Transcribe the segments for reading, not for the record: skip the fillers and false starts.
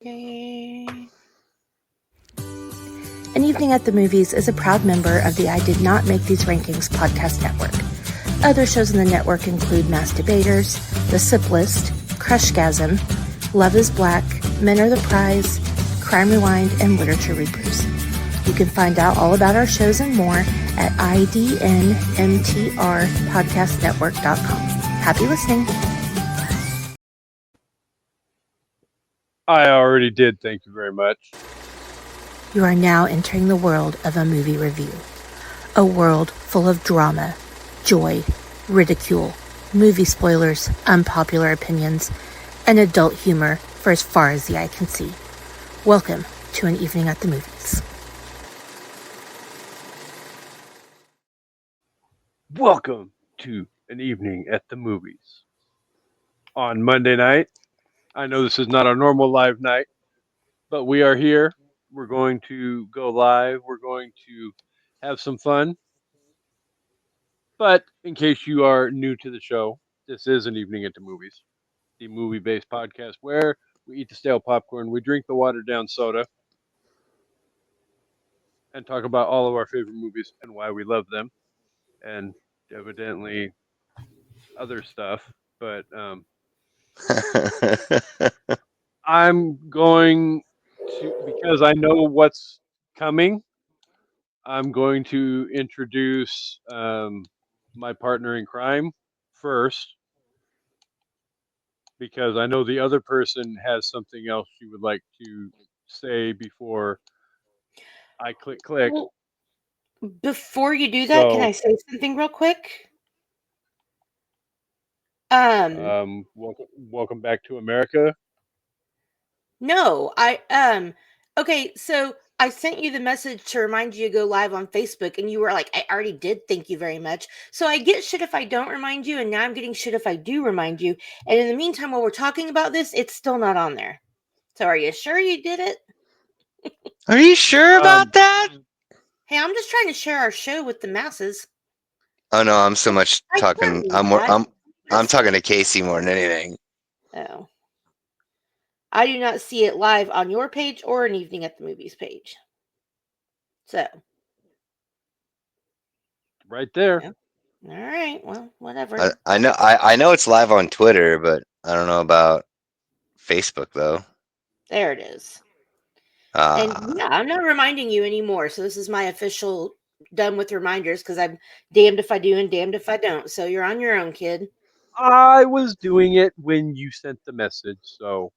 An Evening at the Movies is a proud member of the I Did Not Make These Rankings podcast network. Other shows in the network include Mass Debaters, The Sip List, Crushgasm, Love is Black, Men Are the Prize, Crime Rewind, and Literature Reapers. You can find out all about our shows and more at idnmtrpodcastnetwork.com. Happy listening. I already did, thank you very much. You are now entering the world of a movie review. A world full of drama, joy, ridicule, movie spoilers, unpopular opinions, and adult humor for as far as the eye can see. Welcome to An Evening at the Movies. Welcome to An Evening at the Movies. On Monday night, I know this is not our normal live night, but we are here. We're going to go live. We're going to have some fun. But in case you are new to the show, this is An Evening at the Movies, the movie-based podcast where we eat the stale popcorn, we drink the watered-down soda, and talk about all of our favorite movies and why we love them, and evidently other stuff. But I'm going to, because I know what's coming, I'm going to introduce my partner in crime first, because I know the other person has something else she would like to say before I click. Well, before you do that, can So, I say something real quick? welcome back to America. No, okay, so I sent you the message to remind you to go live on Facebook, and you were like, I already did, thank you very much. So I get shit if I don't remind you, and now I'm getting shit if I do remind you. And in the meantime, while we're talking about this, it's still not on there. So are you sure you did it? Are you sure about that? Hey, I'm just trying to share our show with the masses. Oh no, I'm so much talking. I'm That's talking to Casey more than anything. Oh. I do not see it live on your page or An Evening at the Movies page. So. Right there. Yeah. All right. Well, whatever. I know it's live on Twitter, but I don't know about Facebook though. There it is. And yeah, I'm not reminding you anymore. So this is my official done with reminders because I'm damned if I do and damned if I don't. So you're on your own, kid. I was doing it when you sent the message, so.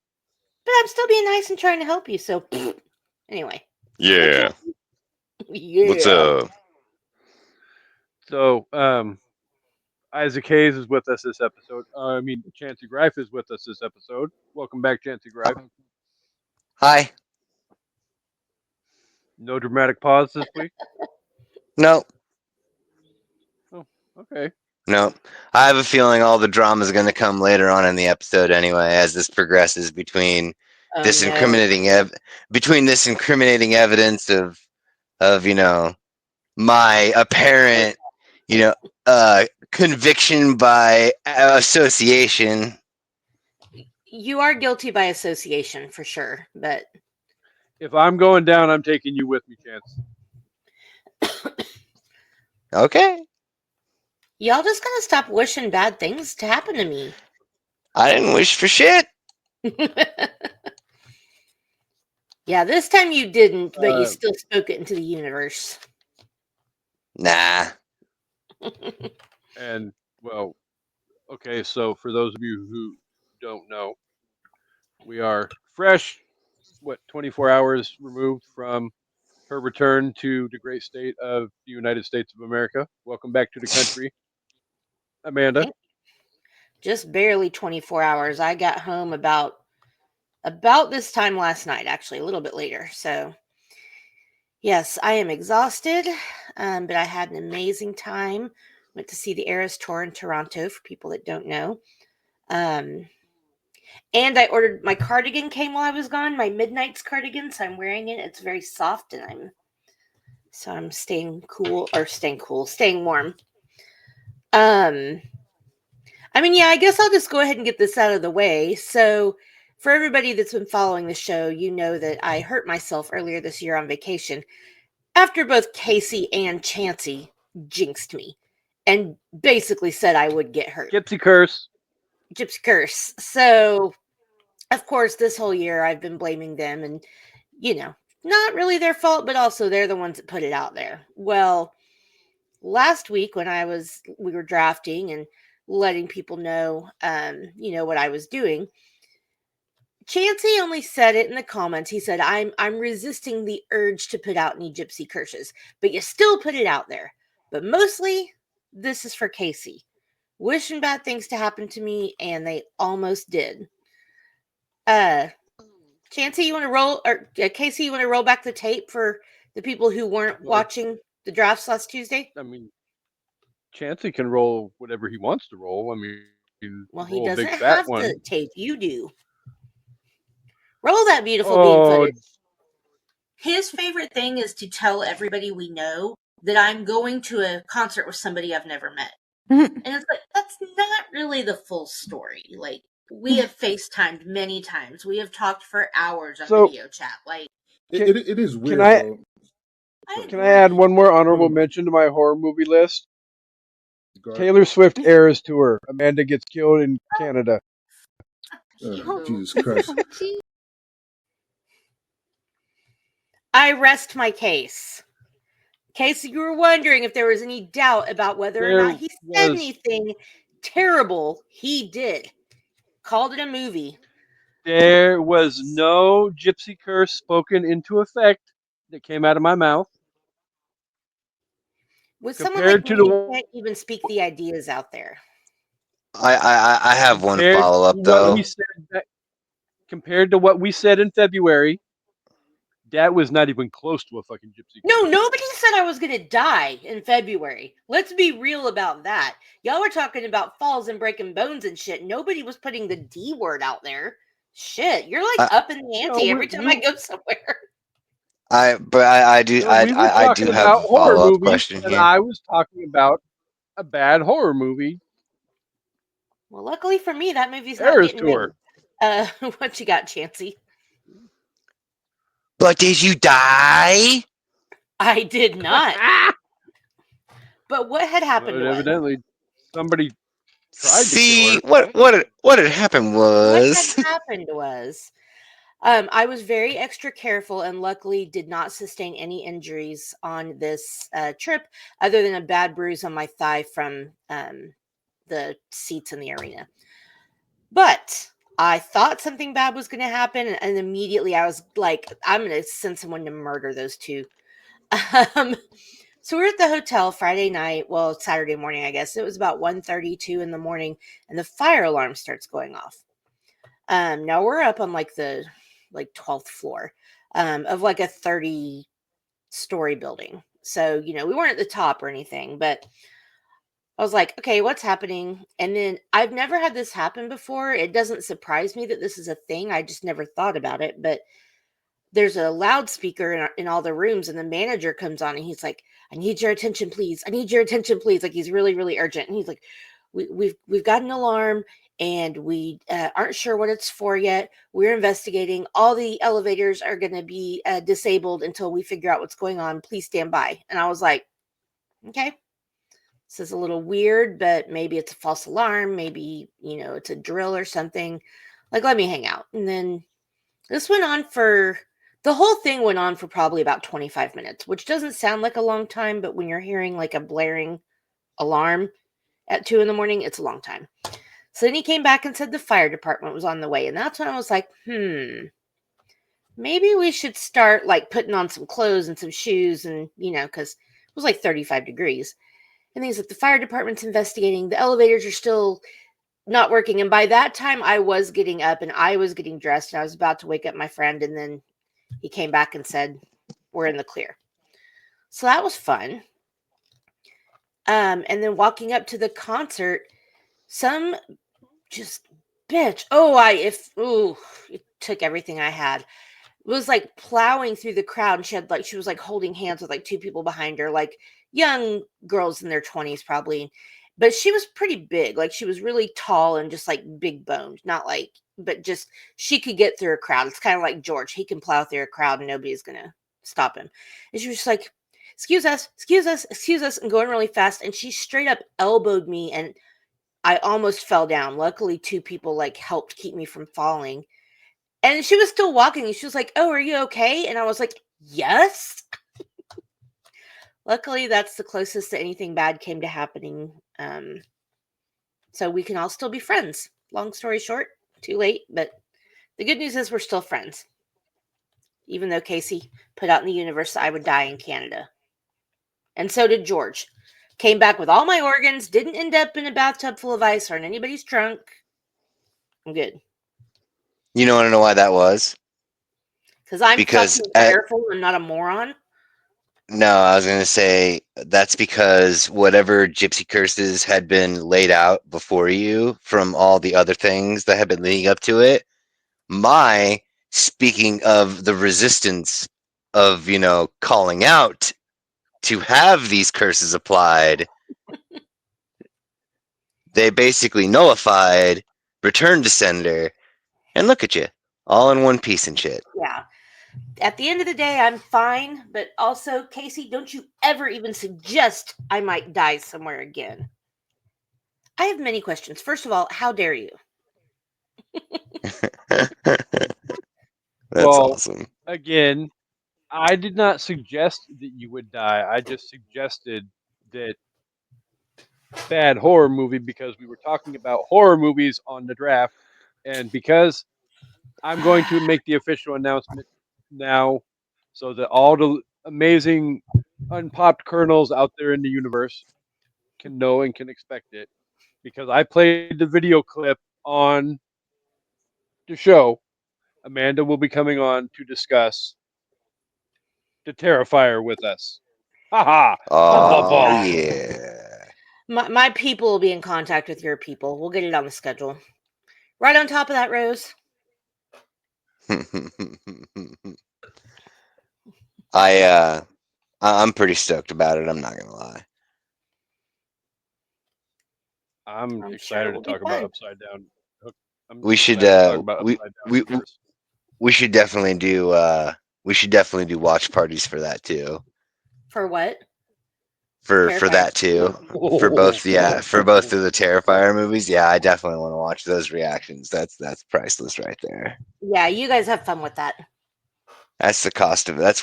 But I'm still being nice and trying to help you. So anyway. Yeah. Yeah. What's up? So, Isaac Hayes is with us this episode. Chancey Greif is with us this episode. Welcome back, Chancey Greif. Hi. No dramatic pause this week? No. Oh, okay. No. I have a feeling all the drama is going to come later on in the episode anyway, as this progresses between this incriminating evidence of my apparent conviction by association. You are guilty by association for sure, but if I'm going down, I'm taking you with me, Chance. Okay. Y'all just gotta stop wishing bad things to happen to me. I didn't wish for shit. Yeah, this time you didn't, but you still spoke it into the universe. Nah. And, well, okay, so for those of you who don't know, we are fresh, 24 hours removed from her return to the great state of the United States of America. Welcome back to the country, Amanda. Just barely 24 hours. I got home about this time last night, actually, a little bit later. So, yes, I am exhausted, but I had an amazing time. Went to see the Eras Tour in Toronto, for people that don't know. And I ordered, my cardigan came while I was gone, my Midnight's cardigan, so I'm wearing it. It's very soft, and I'm staying warm. I guess I'll just go ahead and get this out of the way. So, For everybody that's been following the show, you know that I hurt myself earlier this year on vacation after both Casey and Chancey jinxed me and basically said I would get hurt. Gypsy curse. Gypsy curse. So, of course, this whole year I've been blaming them, and, you know, not really their fault, but also they're the ones that put it out there. Well, last week when we were drafting and letting people know, what I was doing, Chancey only said it in the comments. He said, I'm resisting the urge to put out any gypsy curses, but you still put it out there. But mostly, this is for Casey. Wishing bad things to happen to me, and they almost did. Chancey, you want to roll, or Casey, you want to roll back the tape for the people who weren't watching the drafts last Tuesday? I mean, Chancey can roll whatever he wants to roll. I mean, Well, he roll a doesn't big fat have one. the tape. You do. Roll that beautiful bean footage. His favorite thing is to tell everybody we know that I'm going to a concert with somebody I've never met. And it's like, that's not really the full story. Like, we have FaceTimed many times. We have talked for hours on video chat. Like, it is weird. Can I add one more honorable mention to my horror movie list? Taylor Swift Eras Tour. Amanda gets killed in Canada. Jesus Christ. I rest my case. In case you were wondering if there was any doubt about whether or not he said anything terrible, he did. Called it a movie. There was no gypsy curse spoken into effect that came out of my mouth. With someone like me, you can't even speak the ideas out there. I have one follow-up, though. Compared to what we said in February, that was not even close to a fucking gypsy curse. No, nobody said I was going to die in February. Let's be real about that. Y'all were talking about falls and breaking bones and shit. Nobody was putting the D word out there. Shit, you're like up in the ante every time I go somewhere. I do have a follow-up question and here. I was talking about a bad horror movie. Well, luckily for me, that movie's not getting made. What you got, Chancey? But did you die? I did not. But what had happened was, evidently somebody tried to kill her. What had happened was I was very extra careful and luckily did not sustain any injuries on this trip other than a bad bruise on my thigh from the seats in the arena. But I thought something bad was going to happen, and immediately I was like, I'm going to send someone to murder those two. So we're at the hotel Friday night, well, Saturday morning, I guess. It was about 1:32 in the morning, and the fire alarm starts going off. Now we're up on like the 12th floor of like a 30-story building. So, we weren't at the top or anything, but I was like, okay, what's happening? And then I've never had this happen before. It doesn't surprise me that this is a thing. I just never thought about it. But there's a loudspeaker in all the rooms, and the manager comes on and he's like, I need your attention, please. I need your attention, please. Like, he's really, really urgent. And he's like, we've got an alarm and we aren't sure what it's for yet. We're investigating. All the elevators are going to be disabled until we figure out what's going on. Please stand by. And I was like, okay. This is a little weird, but maybe it's a false alarm. Maybe, it's a drill or something. Like, let me hang out. And then the whole thing went on for probably about 25 minutes, which doesn't sound like a long time, but when you're hearing like a blaring alarm at 2 a.m, it's a long time. So then he came back and said the fire department was on the way. And that's when I was like, maybe we should start like putting on some clothes and some shoes and, because it was like 35 degrees. And he's like, the fire department's investigating. The elevators are still not working. And by that time, I was getting up and I was getting dressed and I was about to wake up my friend. And then he came back and said, we're in the clear. So that was fun. And then walking up to the concert, some just bitch. It took everything I had. It was like plowing through the crowd. And she was like holding hands with like two people behind her, like young girls in their 20s probably. but she was pretty big. Like, she was really tall and just like big boned, not like, but just she could get through a crowd. It's kind of like George. He can plow through a crowd and nobody's going to stop him. And she was just like, excuse us, excuse us, excuse us, and going really fast. And she straight up elbowed me, and I almost fell down. Luckily, two people like helped keep me from falling. And she was still walking. And she was like, "Oh, are you okay?" And I was like, "Yes." Luckily, that's the closest that anything bad came to happening. So we can all still be friends. Long story short, too late. But the good news is we're still friends. Even though Casey put out in the universe that I would die in Canada. And so did George. Came back with all my organs, didn't end up in a bathtub full of ice or in anybody's trunk. I'm good. You don't want to know why that was? Because I'm Because fucking careful and not a moron. No, I was going to say that's because whatever gypsy curses had been laid out before you from all the other things that had been leading up to it, speaking of the resistance of, calling out to have these curses applied, they basically nullified, returned to sender, and look at you, all in one piece and shit. Yeah. At the end of the day, I'm fine. But also, Casey, don't you ever even suggest I might die somewhere again. I have many questions. First of all, how dare you? That's awesome. Again, I did not suggest that you would die. I just suggested that bad horror movie because we were talking about horror movies on the draft, and because I'm going to make the official announcement now, so that all the amazing unpopped kernels out there in the universe can know and can expect it. Because I played the video clip on the show, Amanda will be coming on to discuss the Terrifier with us. Ha ha! Oh, yeah. My people will be in contact with your people. We'll get it on the schedule. Right on top of that, Rose. I'm pretty stoked about it. I'm not gonna lie. I'm sure excited it will to be talk about fun. Upside Down. We should we should definitely do watch parties for that too. For what? For Terrifier. that too. For both of the Terrifier movies. Yeah, I definitely want to watch those reactions. That's priceless right there. Yeah, you guys have fun with that. That's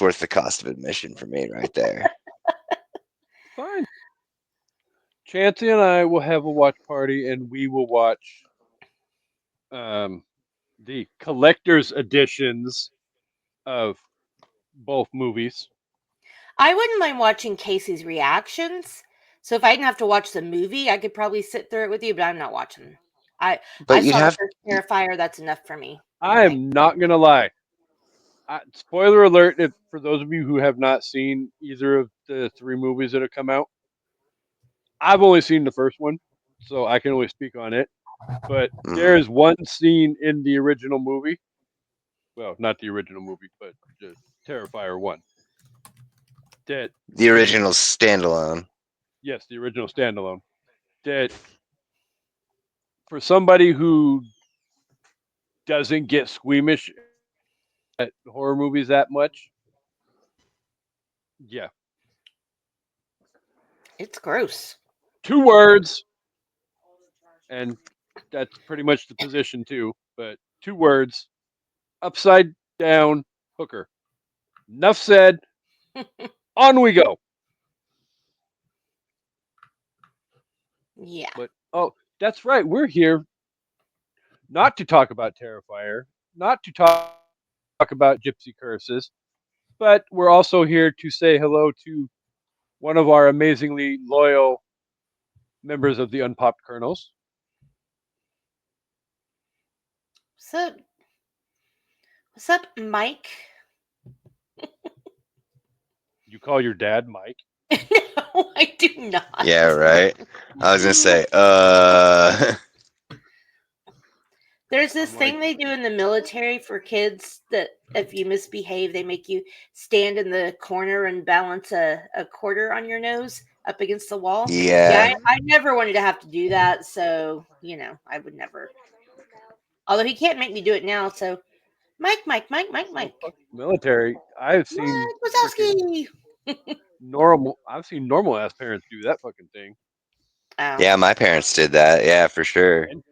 worth the cost of admission for me right there. Fine. Chancey and I will have a watch party, and we will watch the collector's editions of both movies. I wouldn't mind watching Casey's reactions. So if I didn't have to watch the movie, I could probably sit through it with you, but I'm not watching. I But you'd saw the have first Terrifier. That's enough for me. I am not gonna lie. Spoiler alert! If for those of you who have not seen either of the three movies that have come out, I've only seen the first one, so I can only speak on it. But there is one scene in the original movie. Well, not the original movie, but the Terrifier 1. That the original standalone. Yes, the original standalone. That for somebody who doesn't get squeamish at horror movies that much, yeah. It's gross. 2 words, and that's pretty much the position too, but 2 words, upside down hooker. Enough said. On we go. Yeah. But that's right. We're here not to talk about Terrifier, not to talk about Gypsy Curses, but we're also here to say hello to one of our amazingly loyal members of the Unpopped Kernels. What's up, Mike? You call your dad Mike? No, I do not. Yeah, right. I was gonna say, There's this thing they do in the military for kids that if you misbehave, they make you stand in the corner and balance a quarter on your nose. up against the wall. Yeah. I never wanted to have to do that, so I would never. Although he can't make me do it now, so Mike. So fuck the military. I've seen Mike freaking Wazowski. normal. I've seen normal ass parents do that fucking thing, Oh, Yeah, my parents did that. Yeah, for sure. and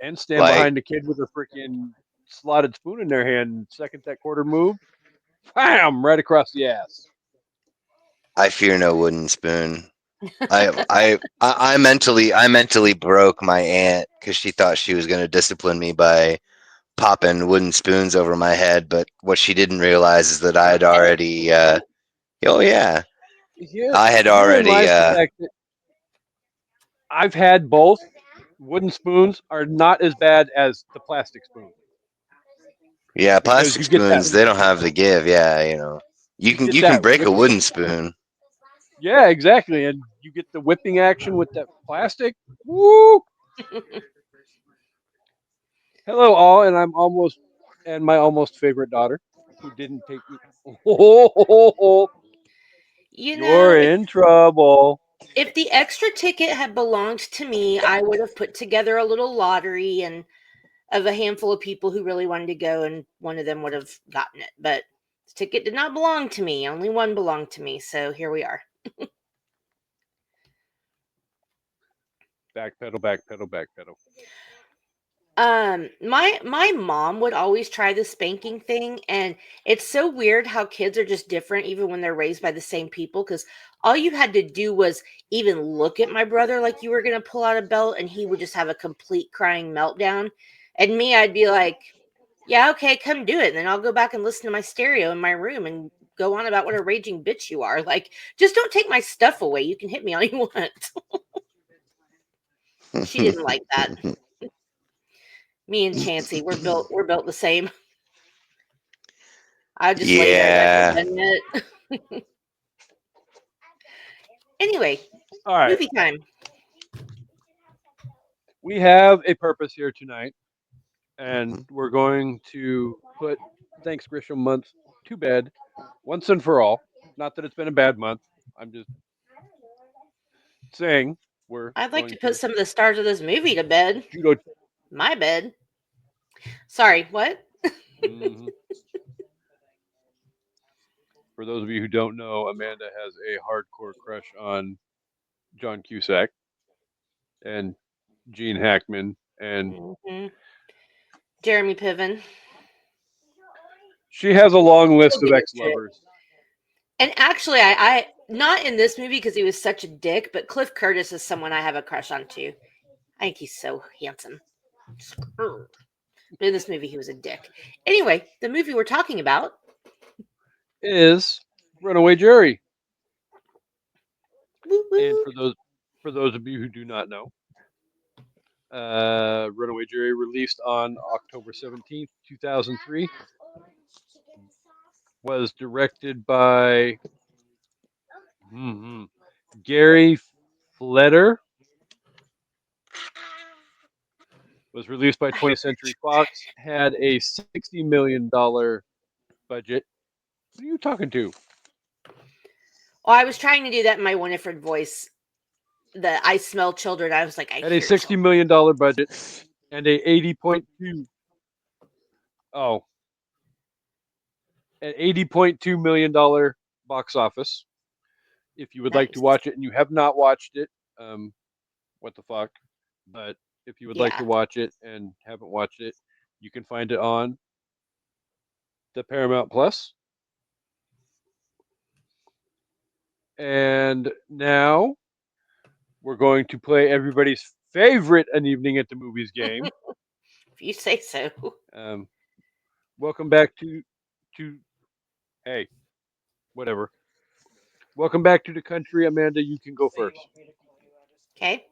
and stand Like, behind the kid with a freaking slotted spoon in their hand. And second that quarter move, bam, right across the ass. I fear no wooden spoon. I mentally broke my aunt because she thought she was going to discipline me by popping wooden spoons over my head. But what she didn't realize is that I had already. Oh yeah, Here, I had herein already. lies the fact that I've had both. Wooden spoons are not as bad as the plastic spoon Yeah, because plastic spoons. They don't have the give. Yeah, you get you can that break a whipping. wooden spoon. Yeah, exactly, and you get the whipping action with that plastic. Woo! Hello, all, and my almost favorite daughter, who didn't take me. Oh, you're if in trouble. if the extra ticket had belonged to me, I would have put together a little lottery and of a handful of people who really wanted to go, and one of them would have gotten it. But the ticket did not belong to me. Only one belonged to me. So here we are. Backpedal, backpedal, backpedal. My mom would always try the spanking thing, and it's so weird how kids are just different even when they're raised by the same people, because all you had to do was even look at my brother like you were going to pull out a belt, and he would just have a complete crying meltdown. And me, I'd be like, yeah, okay, come do it. And then I'll go back and listen to my stereo in my room and go on about what a raging bitch you are. Like, just don't take my stuff away. You can hit me all you want. She didn't like that. Me and Chansey, we're built the same. I just lay there like I've Yeah. done it. Anyway, All right, movie time. we have a purpose here tonight, and we're going to put Thanks-Grisham Month to bed once and for all. Not that it's been a bad month. I'm just saying we're I'd like to going put to some of the stars of this movie to bed. judo. My bed. Sorry, what? Mhm. For those of you who don't know, Amanda has a hardcore crush on John Cusack and Gene Hackman, and Mhm. Jeremy Piven. she has a long He'll list of give a shit. ex-lovers. And actually, I not in this movie because he was such a dick, but Cliff Curtis is someone I have a crush on too. I think he's so handsome. But in this movie, he was a dick. Anyway, the movie we're talking about. Is Runaway Jury. Woo And woo. for those of you who do not know, Runaway Jury released on October 17th, 2003, was directed by Gary Fleder, was released by 20th Century Fox, had a $60 million budget. What are you talking to? Oh, I was trying to do that in my Winifred voice. The I smell children. I was like, I Had a hear $60 children. million budget and a 80.2 oh an $80.2 million box office. If you would like to Nice. watch it and you have not watched it, what the fuck? But if you would like Yeah. to watch it and haven't watched it, you can find it on the Paramount Plus. And now we're going to play everybody's favorite An Evening at the Movies game. If you say so. Um, welcome back to hey, whatever. Welcome back to the country, Amanda. You can go first. Okay.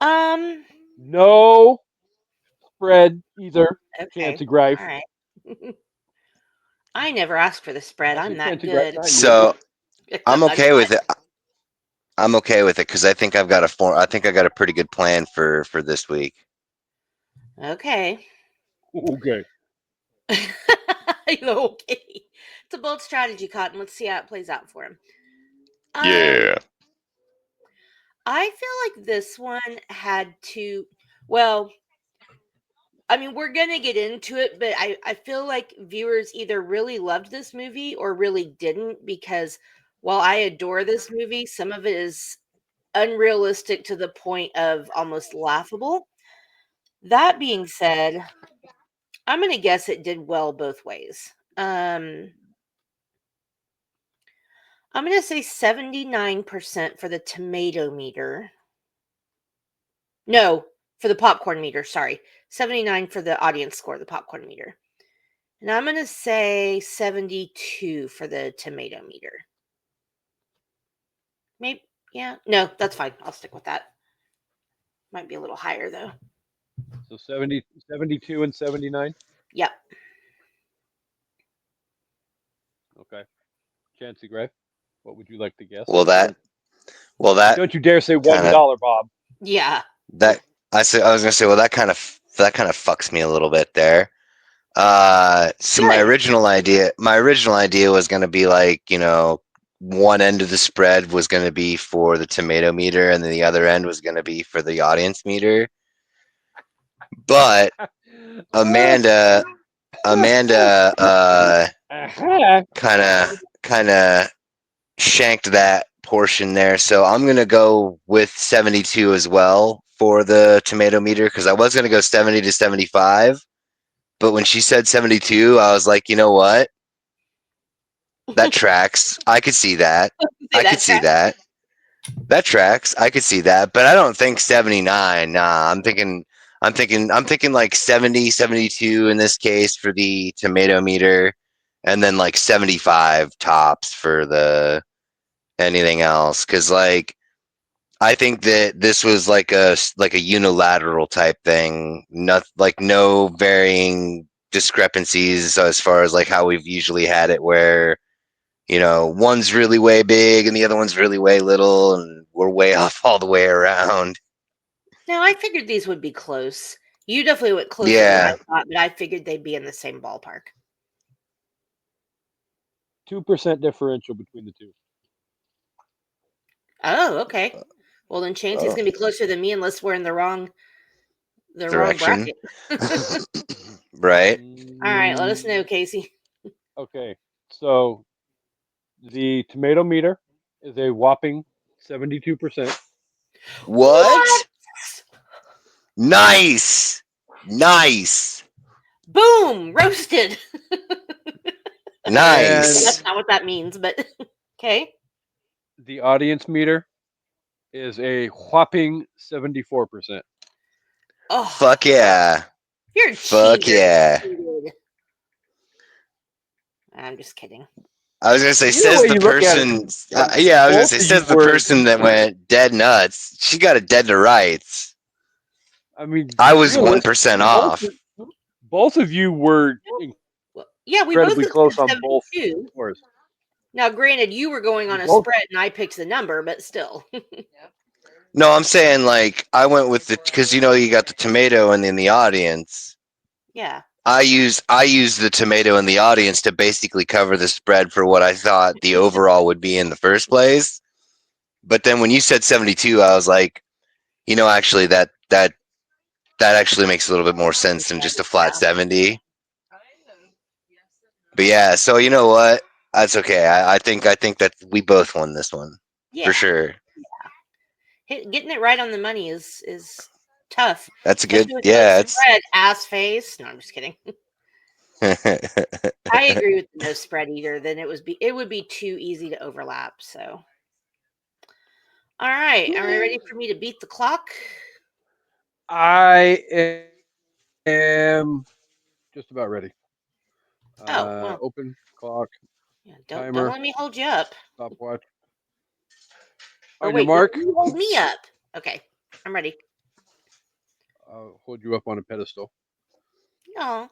Um. No spread either. Okay. Chancy Greif. All right. I never asked for the spread. I I'm said that Chancy Greif, good. not you. So I'm I'm okay with not. it. I'm okay with it because I think I think I got a pretty good plan for this week. Okay. Okay. Okay. It's a bold strategy, Cotton. Let's see how it plays out for him. Yeah. I feel like this one had to. Well, I mean, we're gonna get into it, but I feel like viewers either really loved this movie or really didn't, because while I adore this movie, some of it is unrealistic to the point of almost laughable. That being said, I'm gonna guess it did well both ways. I'm gonna say 79% for the tomato meter. No, for the popcorn meter, sorry. 79 for the audience score, the popcorn meter. And I'm going to say 72 for the tomato meter. Maybe, yeah. No, that's fine. I'll stick with that. Might be a little higher, though. So 72 and 79. Yep. Okay. Chancy Gray, what would you like to guess? Well, that Don't you dare say kinda- $1, Bob. Yeah. that I was gonna say, well, that kind of fucks me a little bit there. So my Good. original idea was gonna be like, one end of the spread was gonna be for the tomato meter, and then the other end was gonna be for the audience meter. But Amanda, kind of shanked that portion there. So I'm gonna go with 72 as well for the tomato meter, because I was gonna go 70 to 75, but when she said 72, I was like, you know what? That tracks. I could see that. I could see that. That tracks. I could see that, but I don't think 79. Nah, I'm thinking like 70, 72 in this case for the tomato meter, and then like 75 tops for the anything else. Cause like, I think that this was like a unilateral type thing. Not like no varying discrepancies as far as like how we've usually had it, where one's really way big and the other one's really way little, and we're way off all the way around. No, I figured these would be close. You definitely went closer than Yeah. I thought, but I figured they'd be in the same ballpark. 2% differential between the two. Oh, okay. Well, then Chancey's Oh. going to be closer than me unless we're in the wrong Direction. bracket. Right. All right, let us know, Casey. Okay, so the tomato meter is a whopping 72%. What? Nice. Boom! Roasted. Nice. That's not what that means, but okay. The audience meter is a whopping 74%. Oh, Fuck yeah. you're a Fuck cheater. yeah. I'm just kidding. I was gonna say, Either says way the you look at it, person. Yeah, I was gonna both say, of you says the were- person that went dead nuts. She got it dead to rights. I mean, I was realistically, 1% off. Both of you were Well, yeah, we both incredibly looked close at on both 72. scores. Now, granted, you were going on a Both- spread and I picked the number, but still. No, I'm saying like I went with because you got the tomato and in the audience. Yeah. I used the tomato in the audience to basically cover the spread for what I thought the overall would be in the first place. But then when you said 72, I was like, actually that actually makes a little bit more sense than just a flat 70. But yeah, so you know what? That's okay. I think that we both won this one Yeah. for sure. Getting it right on the money is tough. That's a good. Especially with Yeah, no it's. spread, ass face. No, I'm just kidding. I agree with the no spread either. Then it would be too easy to overlap. So, all right, are we ready for me to beat the clock? I am just about ready. Oh, well. Open clock, Yeah, don't timer, let me hold you up. stopwatch. Or On your wait, mark, you hold me up. Okay, I'm ready. I'll hold you up on a pedestal. No.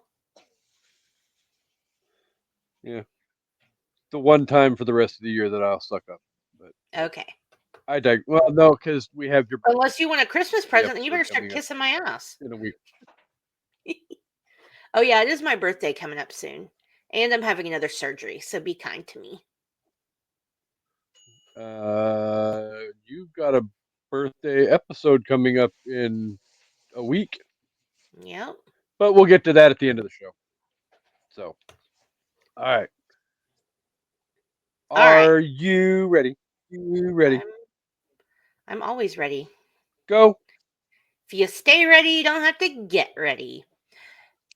Yeah, the one time for the rest of the year that I'll suck up. But Okay. well, no, because we have your Unless you want a Christmas present, then you better episode start coming up kissing my ass. in a week. Oh yeah, it is my birthday coming up soon, and I'm having another surgery. So be kind to me. You've got a birthday episode coming up in a week, Yep. but we'll get to that at the end of the show. So, all right. All right. Are you ready? You ready? I'm always ready. Go. If you stay ready, you don't have to get ready.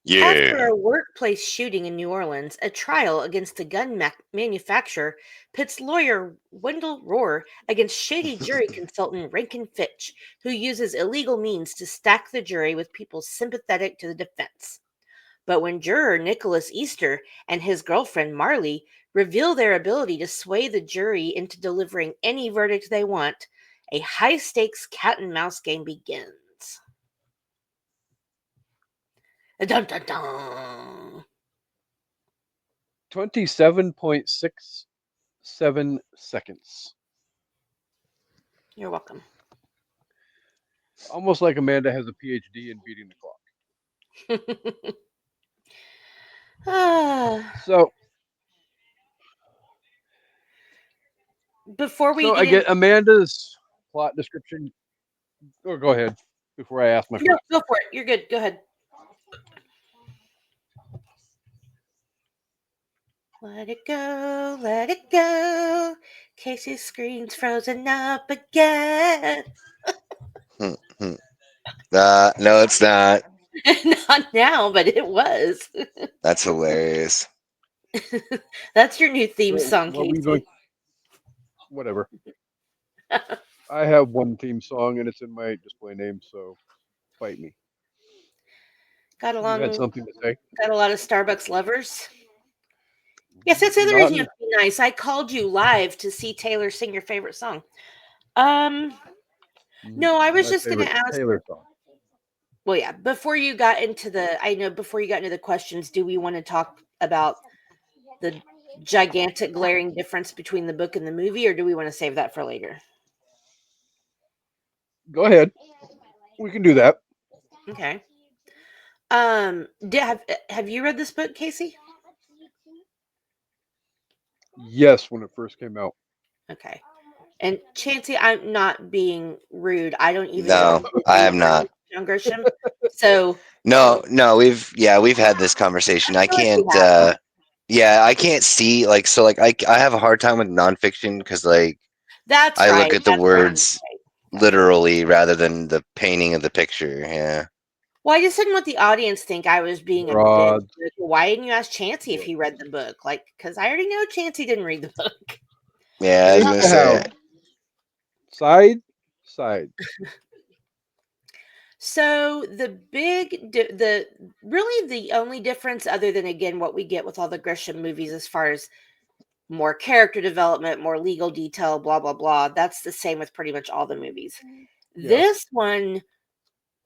After Yeah. a workplace shooting in New Orleans, a trial against the gun manufacturer pits lawyer Wendell Rohr against shady jury consultant Rankin Fitch, who uses illegal means to stack the jury with people sympathetic to the defense. But when juror Nicholas Easter and his girlfriend Marley reveal their ability to sway the jury into delivering any verdict they want, a high stakes cat and mouse game begins. Dun dun dun. 27.67 seconds. You're welcome. Almost like Amanda has a PhD in beating the clock. So, Before we I get get Amanda's plot description. Oh, go ahead before I ask my no, first. go for it. You're good. Go ahead. Let it go, let it go. Casey's screen's frozen up again. No, it's not. Not now, but it was. That's hilarious. That's your new theme So, song, what were you Casey. going? Whatever. I have one theme song and it's in my display name, so fight me. Got You had along. something to say? Got a lot of Starbucks lovers. Yes, that's the other Not reason you have to be nice. I called you live to see Taylor sing your favorite song. No, I was my just going to favorite ask. Taylor song. Well, yeah, before you got into the questions, do we want to talk about the gigantic glaring difference between the book and the movie, or do we want to save that for later? Go ahead. We can do that. Okay. Have you read this book, Casey? Yes, when it first came out. Okay. And Chancey, I'm not being rude. I don't even know No, who I you have are, not. John Grisham. So No, we've had this conversation. I feel like we can't. have. Yeah, I can't see I have a hard time with nonfiction because That's I right. look at the That's right. words That's right. literally rather than the painting of the picture. Yeah. Well, I just didn't want the audience to think I was being a bitch. Broad. Like, why didn't you ask Chancey if Look. he read the book? Like, because I already know Chancey didn't read the book. Yeah, I was Same gonna to say. have. Side. So really the only difference, other than again what we get with all the Grisham movies, as far as more character development, more legal detail, blah blah blah, that's the same with pretty much all the movies. Yes. This one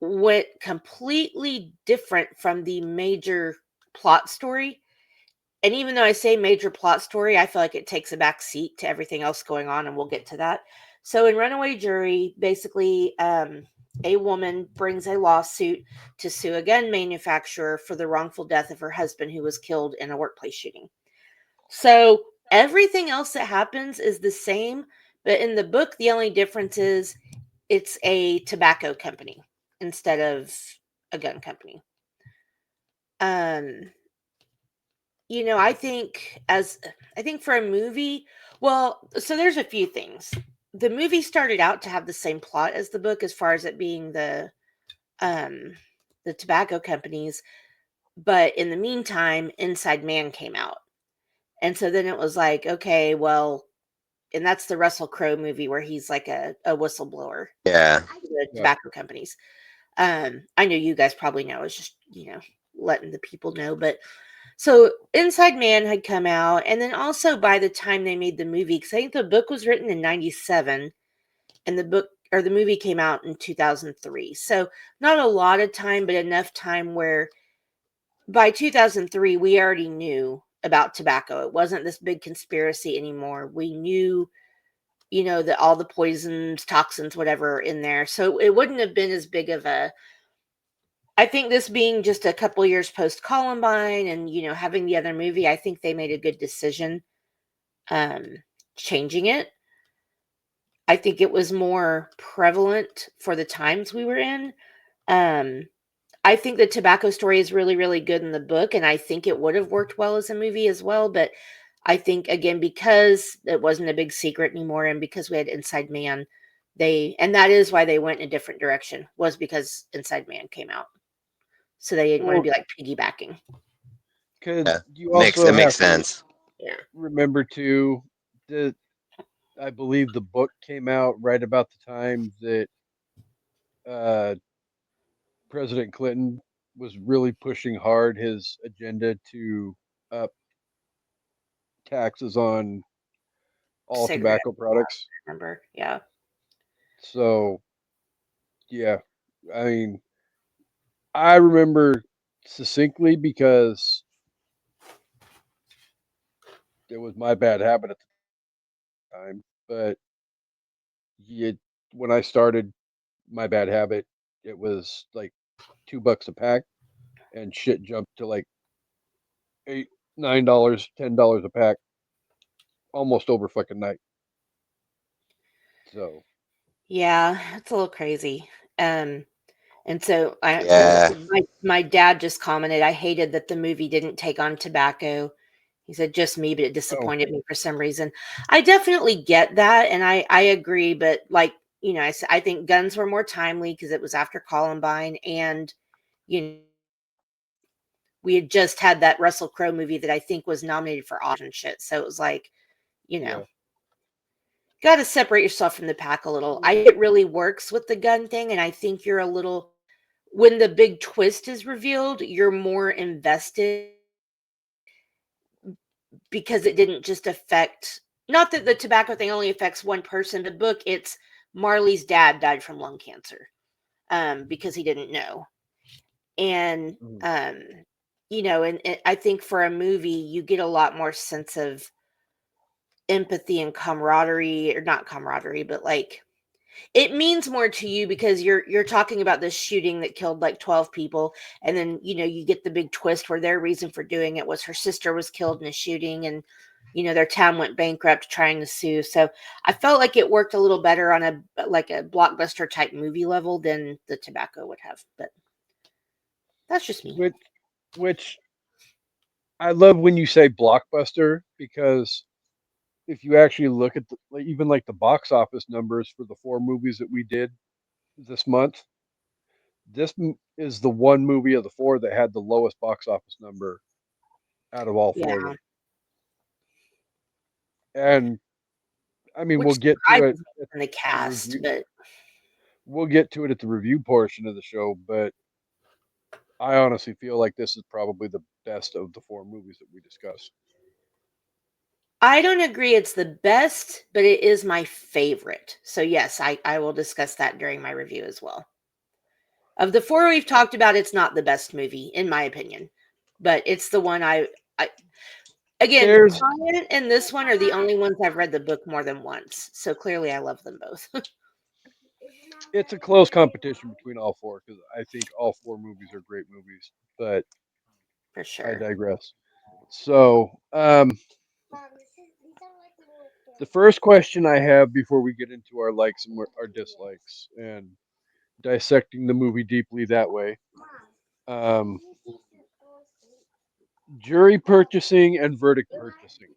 went completely different from the major plot story. And even though I say major plot story, I feel like it takes a back seat to everything else going on, and we'll get to that. So in Runaway Jury, basically, a woman brings a lawsuit to sue a gun manufacturer for the wrongful death of her husband, who was killed in a workplace shooting. So everything else that happens is the same, but in the book, the only difference is it's a tobacco company instead of a gun company. I think for a movie, well, so there's a few things. The movie started out to have the same plot as the book, as far as it being the tobacco companies, but in the meantime, Inside Man came out. And so then it was like, okay, well, and that's the Russell Crowe movie where he's like a whistleblower Yeah. to the Yes. tobacco companies. I know you guys probably know. It's just, letting the people know. But so Inside Man had come out. And then also by the time they made the movie, because I think the book was written in 97 and the movie came out in 2003. So not a lot of time, but enough time where by 2003, we already knew about tobacco. It wasn't this big conspiracy anymore. We knew, that all the poisons, toxins, whatever are in there. So it wouldn't have been as big of a, I think this being just a couple years post Columbine and, having the other movie, I think they made a good decision changing it. I think it was more prevalent for the times we were in. Um, I think the tobacco story is really, really good in the book, and I think it would have worked well as a movie as well. But I think again, because it wasn't a big secret anymore, and because we had Inside Man, and that is why they went in a different direction, was because Inside Man came out. So they didn't want to Well, be like piggybacking. because Yeah, you makes also it makes have to sense. Yeah. remember too that I believe the book came out right about the time that uh, President Clinton was really pushing hard his agenda to up taxes on all Cigarette, tobacco products. remember? Yeah. So yeah, I mean, I remember succinctly because it was my bad habit at the time. But you, when I started my bad habit, it was like $2 a pack, and shit jumped to like eight, $9, $10 a pack, almost over fucking night. So Yeah, it's a little crazy. Um, and so Yeah. my dad just commented, I hated that the movie didn't take on tobacco. He said, just me, but it oh disappointed me for some reason. I definitely get that, and I agree, but like, I think guns were more timely because it was after Columbine, and you know, we had just had that Russell Crowe movie that I think was nominated for Oscar and shit. So it was like, you know, yeah, got to separate yourself from the pack a little. It really works with the gun thing, and I think you're a little when the big twist is revealed, you're more invested because it didn't just affect not that the tobacco thing only affects one person. The book, it's Marley's dad died from lung cancer because he didn't know. And mhm, and I think for a movie, you get a lot more sense of empathy and camaraderie, or not camaraderie, but like it means more to you because you're talking about this shooting that killed like 12 people, and then you get the big twist where their reason for doing it was her sister was killed in a shooting, and their town went bankrupt trying to sue. So I felt like it worked a little better on a blockbuster type movie level than the tobacco would have, but that's just me. which which I love when you say blockbuster because if you actually look at like, even like the box office numbers for the four movies that we did this month, is the one movie of the four that had the lowest box office number out of all four of Yeah, them. And I mean, which we'll get to it surprises me at in the the cast, review. but We'll get to it at the review portion of the show, but I honestly feel like this is probably the best of the four movies that we discussed. I don't agree it's the best, but it is my favorite. So yes, I will discuss that during my review as well. Of the four we've talked about, it's not the best movie, in my opinion. But it's the one I again, There's Client and this one are the only ones I've read the book more than once. So clearly I love them both. it's a close competition between all four because I think all four movies are great movies, but For I sure. digress. So, the first question I have before we get into our likes and our dislikes and dissecting the movie deeply that way, um, jury purchasing and verdict purchasing.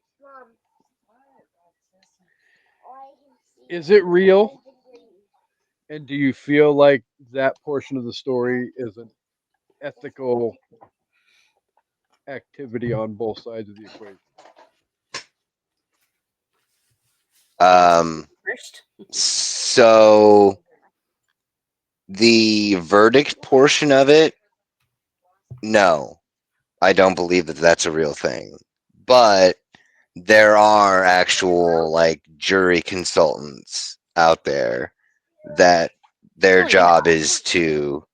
Is it real? And do you feel like that portion of the story is an ethical activity on both sides of the equation? Um. First. So the verdict portion of it, no, I don't believe that that's a real thing. But there are actual like jury consultants out there that their Oh yeah. job is to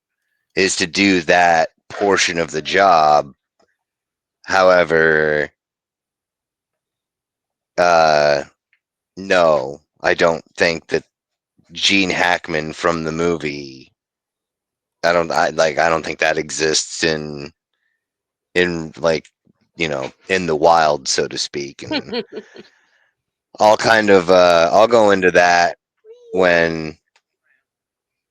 do that portion of the job. However, uh no, I don't think that Gene Hackman from the movie, I don't think that exists in like, in the wild, so to speak. And I'll go into that when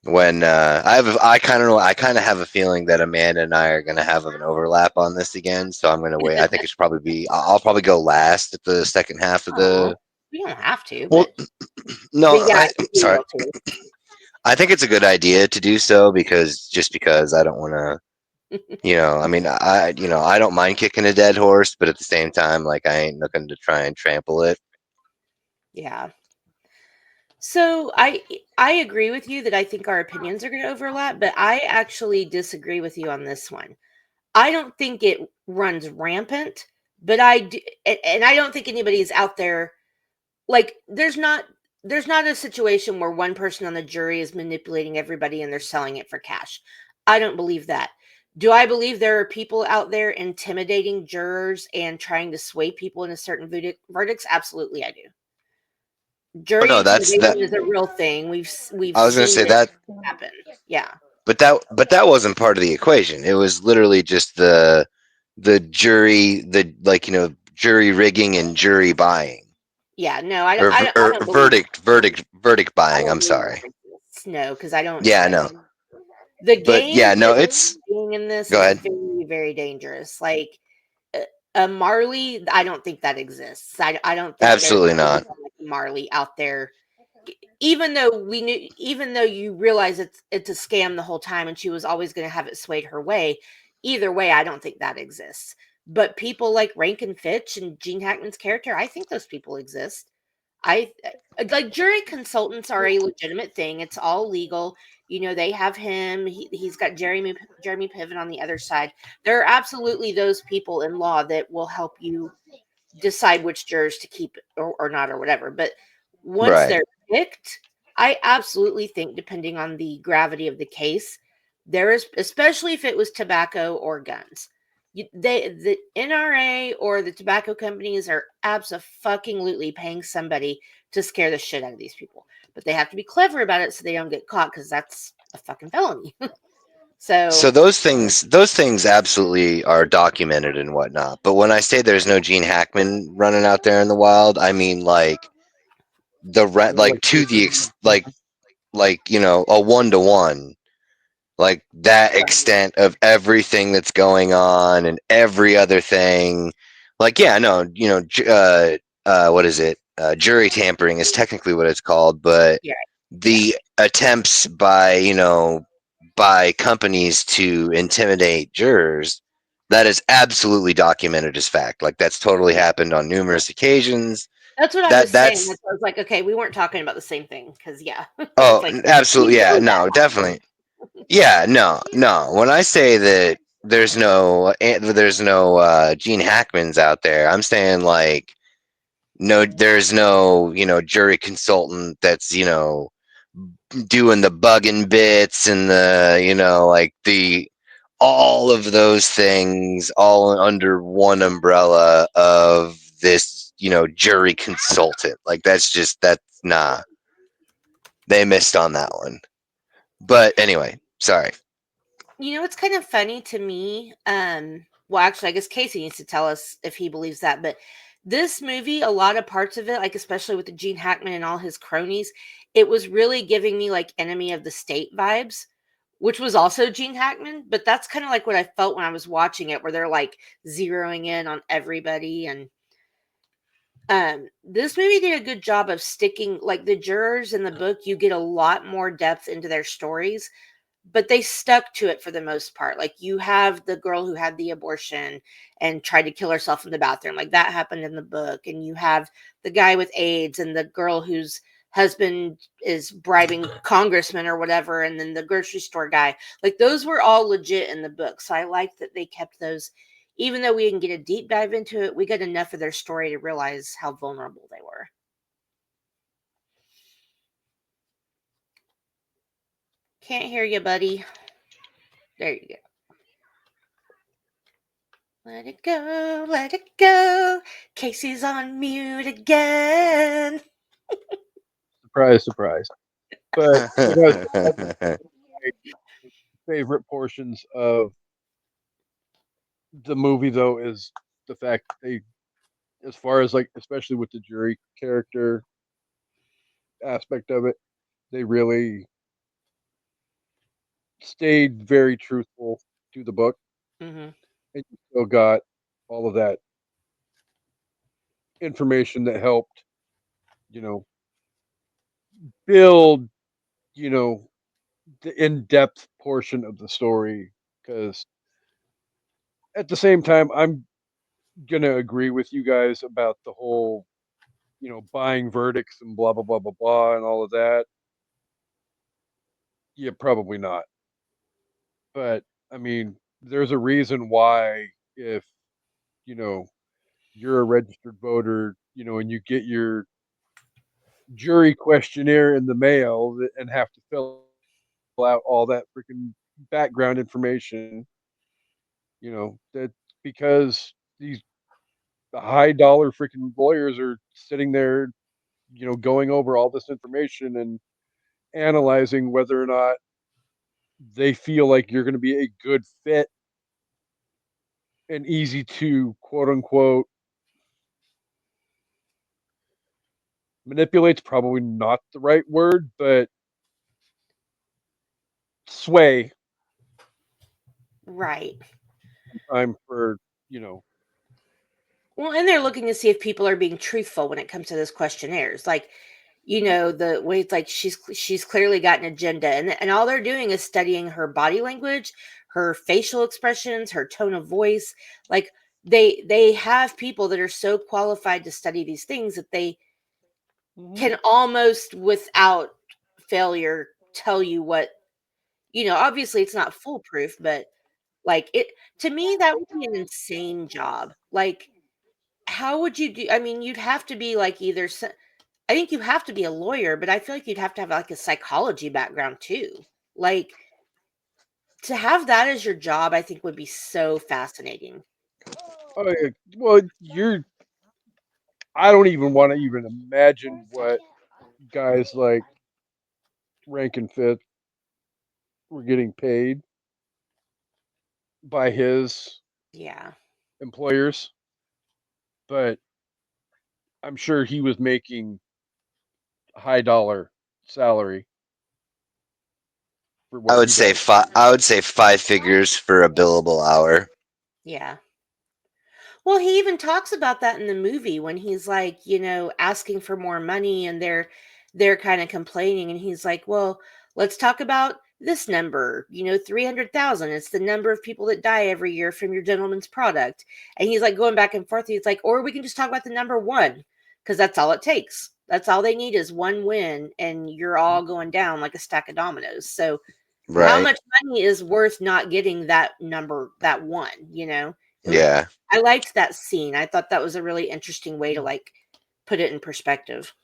I kind of have a feeling that Amanda and I are going to have an overlap on this again, so I'm going to wait. I think it should probably be. I'll probably go last at the second half of the. We don't have to, Well, but no, yeah, we sorry. will too. I think it's a good idea to do so because I don't want to. I mean, I don't mind kicking a dead horse, but at the same time, like I ain't looking to try and trample it. Yeah. So I agree with you that I think our opinions are going to overlap, but I actually disagree with you on this one. I don't think it runs rampant, but and I don't think anybody's out there like there's not a situation where one person on the jury is manipulating everybody and they're selling it for cash. I don't believe that. Do I believe there are people out there intimidating jurors and trying to sway people into certain verdicts? Absolutely, I do. Oh Jury no, that's that. intimidation is a real thing. We've I was going to seen say it that, happen. Yeah. but that wasn't part of the equation. It was literally just the jury, jury rigging and jury buying. Yeah, no, I don't believe Verdict I buying. don't I'm believe sorry. that exists. No, because I don't. Yeah, no, The but yeah, games no, that it's they're doing in this go is ahead. very, very dangerous. Like Marley, I don't think that exists. I don't think there's Absolutely not. like Marley out there. Even though even though you realize it's a scam the whole time, and she was always going to have it swayed her way. Either way, I don't think that exists. But people like Rankin Fitch and Gene Hackman's character, I think those people exist. I like jury consultants are a legitimate thing. It's all legal. They have him. He's got Jeremy Piven on the other side. There are absolutely those people in law that will help you decide which jurors to keep or not or whatever. But once Right. they're picked, I absolutely think, depending on the gravity of the case, there is, especially if it was tobacco or guns. The NRA or the tobacco companies are absolutely paying somebody to scare the shit out of these people, but they have to be clever about it so they don't get caught, because that's a fucking felony. So So those things absolutely are documented and whatnot. But when I say there's no Gene Hackman running out there in the wild, I mean like like to the a 1-to-1, like that extent of everything that's going on and every other thing. Like yeah, no, what is it? Jury tampering is technically what it's called, but yeah, the attempts by companies to intimidate jurors, that is absolutely documented as fact. Like that's totally happened on numerous occasions. that's what I was saying. That's That's why I was like, okay, we weren't talking about the same thing, because yeah, it's oh, like we absolutely, yeah, know that no, happened. definitely. Yeah, no. When I say that there's no Gene Hackmans out there, I'm saying like no, there's no jury consultant that's doing the bugging bits and the like the all of those things all under one umbrella of this jury consultant. Like that's nah, they missed on that one. But anyway, sorry. It's kind of funny to me. Well, actually, I guess Casey needs to tell us if he believes that. But this movie, a lot of parts of it, like especially with the Gene Hackman and all his cronies, it was really giving me like Enemy of the State vibes, which was also Gene Hackman. But that's kind of like what I felt when I was watching it, where they're like zeroing in on everybody. And this movie did a good job of sticking, like the jurors in the book, you get a lot more depth into their stories, but they stuck to it for the most part. Like you have the girl who had the abortion and tried to kill herself in the bathroom, like that happened in the book. And you have the guy with AIDS and the girl whose husband is bribing congressmen or whatever, and then the grocery store guy. Like those were all legit in the book. So I like that they kept those. Even though we didn't get a deep dive into it, we got enough of their story to realize how vulnerable they were. Can't hear you, buddy. There you go. Let it go, let it go. Casey's on mute again. Surprise, surprise. But that's my favorite portions of the movie, though, is the fact they, as far as like, especially with the jury character aspect of it, they really stayed very truthful to the book, Hmm. and you still got all of that information that helped, you know, build, you know, the in-depth portion of the story. Because at the same time, I'm gonna agree with you guys about the whole, buying verdicts and blah blah blah blah blah and all of that. Yeah, probably not. But I mean, there's a reason why if, you know, you're a registered voter, and you get your jury questionnaire in the mail and have to fill out all that freaking background information, that because these high dollar freaking lawyers are sitting there, going over all this information and analyzing whether or not they feel like you're going to be a good fit and easy to quote unquote manipulate's probably not the right word, but sway Right. time for, you know, Well, and they're looking to see if people are being truthful when it comes to those questionnaires. Like, the way it's like she's clearly got an agenda, and all they're doing is studying her body language, her facial expressions, her tone of voice. Like they have people that are so qualified to study these things that they Mhm. can almost without failure tell you what, obviously it's not foolproof, but like it to me that would be an insane job. Like how would you do? I mean, you'd have to be like I think you have to be a lawyer, but I feel like you'd have to have like a psychology background too. Like to have that as your job, I think would be so fascinating. Oh, yeah. Well, I don't even want to even imagine what guys like Rank and Fifth were getting paid by his Yeah. employers, but I'm sure he was making a high dollar salary for I what would he say does. five. I would say 5 figures for a billable hour. Yeah. Well, he even talks about that in the movie when he's like, asking for more money and they're kind of complaining and he's like, "Well, let's talk about this number, 300,000. It's the number of people that die every year from your gentleman's product." And he's like going back and forth. He's like, "Or we can just talk about the number 1 because that's all it takes. That's all they need is one win and you're all going down like a stack of dominoes." So, how Right. much money is worth not getting that number, that 1? It was Yeah. I liked that scene. I thought that was a really interesting way to, like, put it in perspective.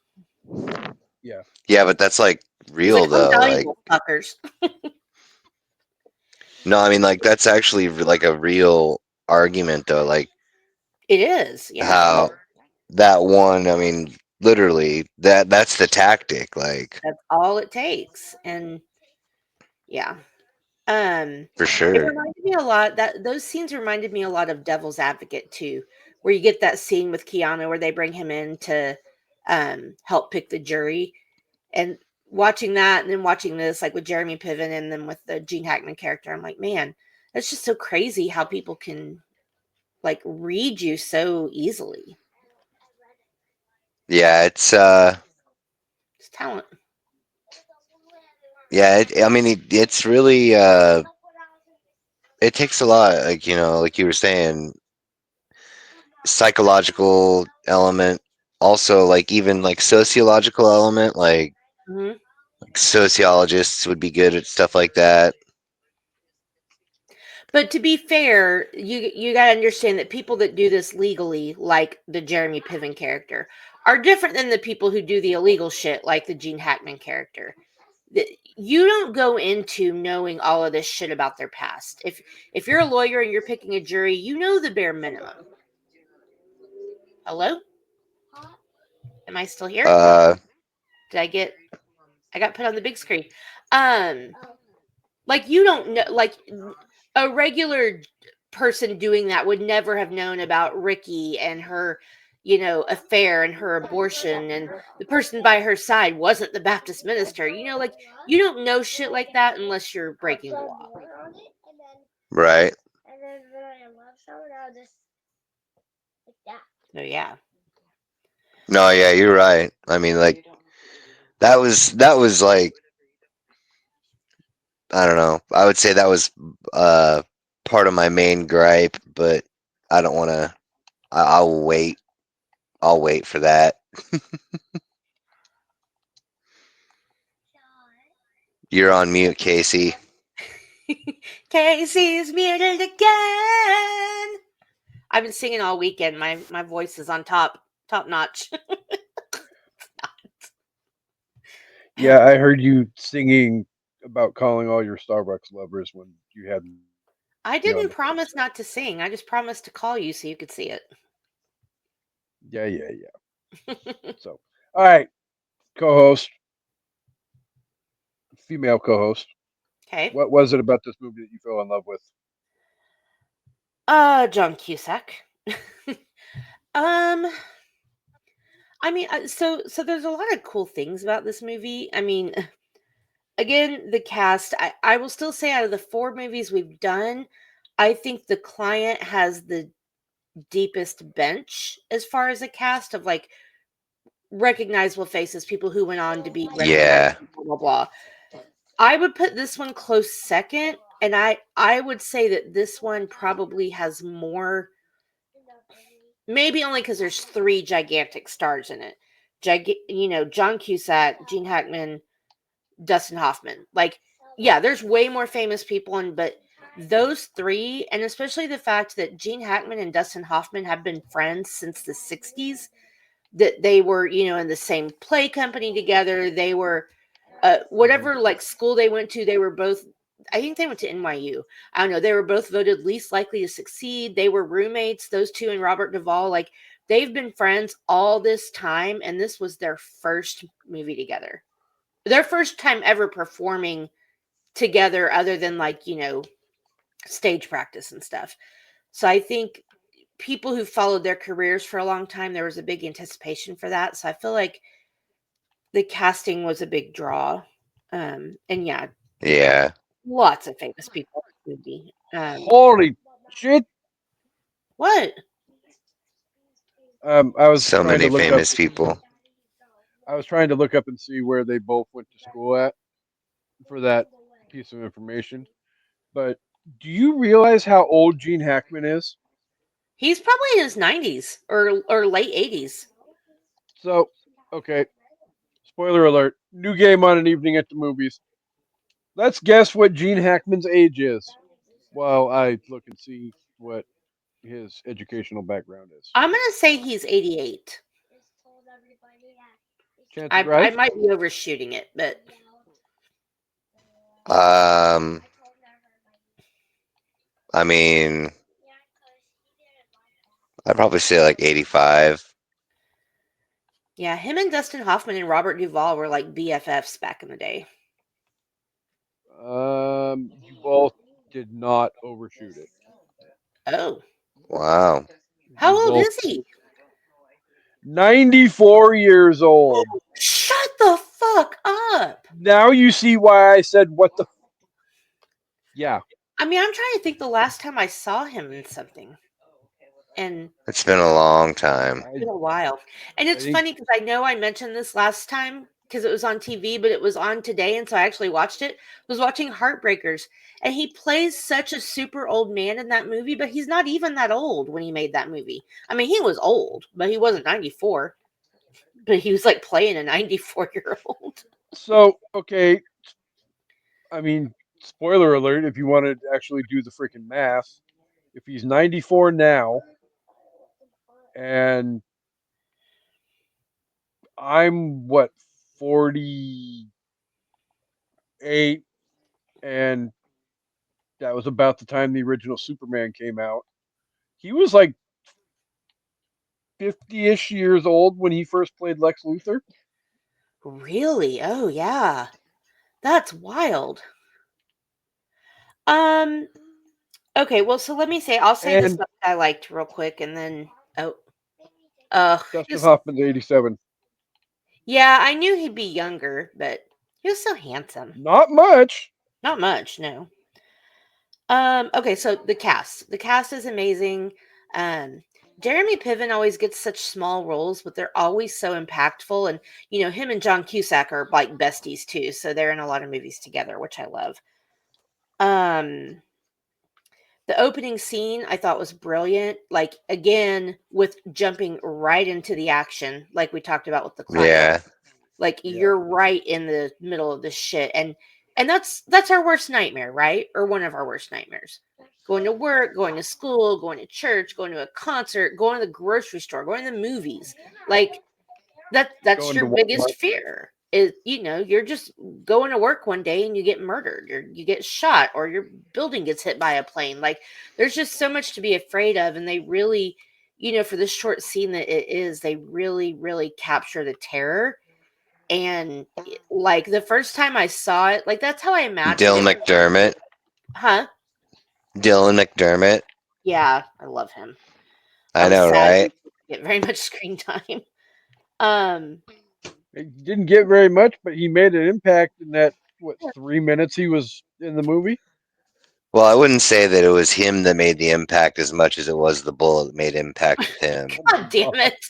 Yeah. Yeah, but that's like He's like, real "I'm though. Like, valuable, fuckers." no, I mean, like that's actually like a real argument though. Like It is, yeah. how that one. I mean, literally that's the tactic. Like That's all it takes, and yeah. Um, for it sure. reminded me a lot that those scenes reminded me a lot of Devil's Advocate too, where you get that scene with Keanu where they bring him in to, help pick the jury, and watching that and then watching this, like, with Jeremy Piven and then with the Gene Hackman character, I'm like, "Man, that's just so crazy how people can, like, read you so easily." Yeah, it's It's talent. yeah. I mean, it's really it takes a lot. Like like you were saying, psychological element. Also, like even like sociological element. Mhm. Like sociologists would be good at stuff like that. But to be fair, you gotta understand that people that do this legally, like the Jeremy Piven character, are different than the people who do the illegal shit, like the Gene Hackman character. You don't go into knowing all of this shit about their past. If you're a lawyer and you're picking a jury, you know the bare minimum. Hello? Am I still here? Uh, Did I got put on the big screen. Um, like you don't know, like a regular person doing that would never have known about Ricky and her, affair and her abortion, and the person by her side wasn't the Baptist minister. Like, you don't know shit like that unless you're breaking the law. Right. So yeah. No, yeah, you're right. I mean, like that was like I don't know. I would say that was uh part of my main gripe, but I don't want to. I'll wait. I'll wait for that. You're on mute, Casey. Casey's muted again. I've been singing all weekend. My voice is on top notch. Yeah, I heard you singing about calling all your Starbucks lovers when you had me I on didn't the promise first not to sing. I just promised to call you so you could see it. Yeah. So, all right, co-host, female co-host. Okay. What was it about this movie that you fell in love with? John Cusack. um, I mean, so there's a lot of cool things about this movie. I mean, again, the cast. I will still say, out of the 4 movies we've done, I think The Client has the deepest bench as far as a cast of like recognizable faces, people who went on to be recognized. Yeah. Blah blah blah. I would put this one close second, and I would say that this one probably has more. Maybe only because there's 3 gigantic stars in it. John Cusack, Gene Hackman, Dustin Hoffman. Like, yeah, there's way more famous people but those 3, and especially the fact that Gene Hackman and Dustin Hoffman have been friends since the 60s, that they were, in the same play company together. They were whatever like school they went to, they were both, I think they went to NYU. I don't know. They were both voted least likely to succeed. They were roommates, those 2 and Robert Duvall. Like, they've been friends all this time, and this was their first movie together. Their first time ever performing together, other than like, stage practice and stuff. So I think people who followed their careers for a long time, there was a big anticipation for that. So I feel like the casting was a big draw. And yeah, Yeah. lots of famous people in the movie. Holy shit! What? I was So trying to many look up. famous people. I was trying to look up and see where they both went to school at for that piece of information. But do you realize how old Gene Hackman is? He's probably in his 90s or late 80s. So, okay, spoiler alert: new game on an evening at the movies. Let's guess what Gene Hackman's age is. While I look and see what his educational background is. I'm gonna say he's 88. Chance is I right. might be overshooting it, but Um, I mean, I'd probably say like 85. yeah, him and Dustin Hoffman and Robert Duvall were like BFFs back in the day. You both did not overshoot it. Oh, Wow. how You old both is he? 94 years old. Shut the fuck up. Now you see why I said what the. Yeah. I mean, I'm trying to think the last time I saw him in something. And It's been a long time. it's been a while. And I it's think funny because I know I mentioned this last time because it was on TV, but it was on today, and so I actually watched it. I was watching Heartbreakers, and he plays such a super old man in that movie, but he's not even that old when he made that movie. I mean, he was old, but he wasn't 94. But he was like playing a 94-year-old. so. Okay. I mean, spoiler alert: if you want to actually do the freaking math, if he's 94 now, and I'm what 48, and that was about the time the original Superman came out. He was like 50-ish years old when he first played Lex Luthor. Really? Oh, yeah. That's wild. Um, okay, well, so let me say, I'll say the And stuff I liked real quick, and then, oh, Dustin Just Hoffman's 87. yeah, I knew he'd be younger, but he was so handsome. Not much. Not much, no. Okay, so the cast. The cast is amazing. Um, Jeremy Piven always gets such small roles, but they're always so impactful. And him and John Cusack are like besties too, so they're in a lot of movies together, which I love. Um, the opening scene I thought was brilliant. Like again, with jumping right into the action, like we talked about with the climax. Yeah. Like Yeah. you're right in the middle of this shit, and that's our worst nightmare, right? Or one of our worst nightmares. Going to work, going to school, going to church, going to a concert, going to the grocery store, going to the movies. Like that's Going your to biggest Walmart. fear. Is you're just going to work one day and you get murdered or you get shot or your building gets hit by a plane. Like there's just so much to be afraid of, and they really, for the short scene that it is, they really, really capture the terror. And like the first time I saw it, like that's how I imagined Dylan it. McDermott. Huh? Dylan McDermott. Yeah, I love him. I know, Sadly, right? get very much screen time. Um, He didn't get very much, but he made an impact in that 3 minutes he was in the movie. Well, I wouldn't say that it was him that made the impact as much as it was the bullet that made impact with him. God damn it!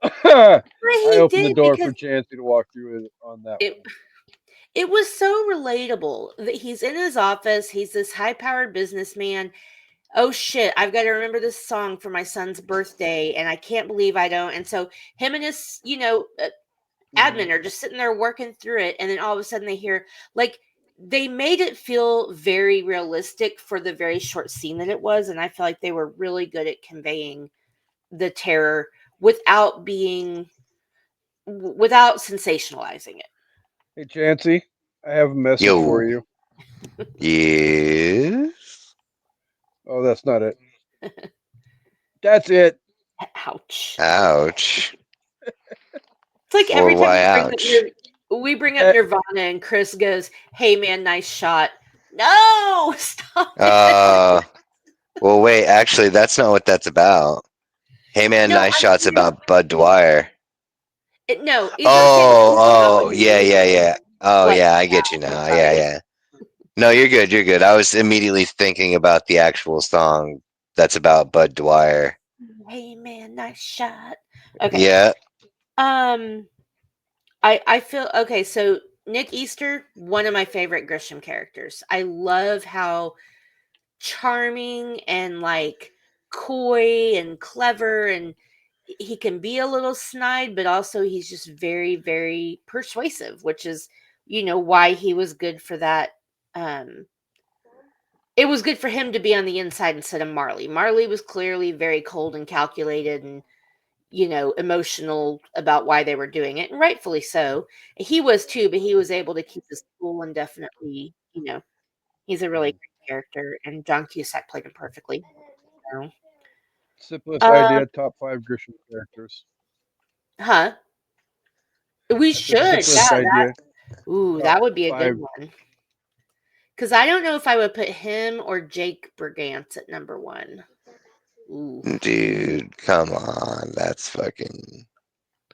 I But he opened the did door because for Chancey to walk through it on that it one. it was so relatable that he's in his office. He's this high-powered businessman. Oh shit! I've got to remember this song for my son's birthday, and I can't believe I don't. And so him and his, admin are just sitting there working through it, and then all of a sudden they hear, like, they made it feel very realistic for the very short scene that it was, and I feel like they were really good at conveying the terror without without sensationalizing it. Hey, Chancey, I have a message for Yo. you. Yes. Oh, that's not it. That's it. Ouch! Ouch. It's like For every time why ouch? we bring up Eh, Nirvana, and Chris goes, "Hey man, nice shot." No, stop it. Well, wait. Actually, that's not what that's about. Hey, man, No, nice I'm shots saying about Bud Dwyer. no. Oh, yeah, yeah, yeah. Oh, Like yeah. I get you now. Yeah, sorry. yeah. No, you're good. You're good. I was immediately thinking about the actual song that's about Bud Dwyer. Hey man, nice shot. Okay. Yeah. Um, I feel okay. So Nick Easter, one of my favorite Grisham characters. I love how charming and like coy and clever, and he can be a little snide, but also he's just very, very persuasive, which is why he was good for that. Um, it was good for him to be on the inside instead of Marley. Marley was clearly very cold and calculated and emotional about why they were doing it, and rightfully so. He was too, but he was able to keep his cool and definitely, he's a really great character, and John Cusack played him perfectly. So. simplest Um, idea. Top 5 Grisham characters. huh? We I said should, simplest yeah. idea. That Top would be a good 5. one. Because I don't know if I would put him or Jake Brigance at number one. Ooh, Dude, come on. That's fucking.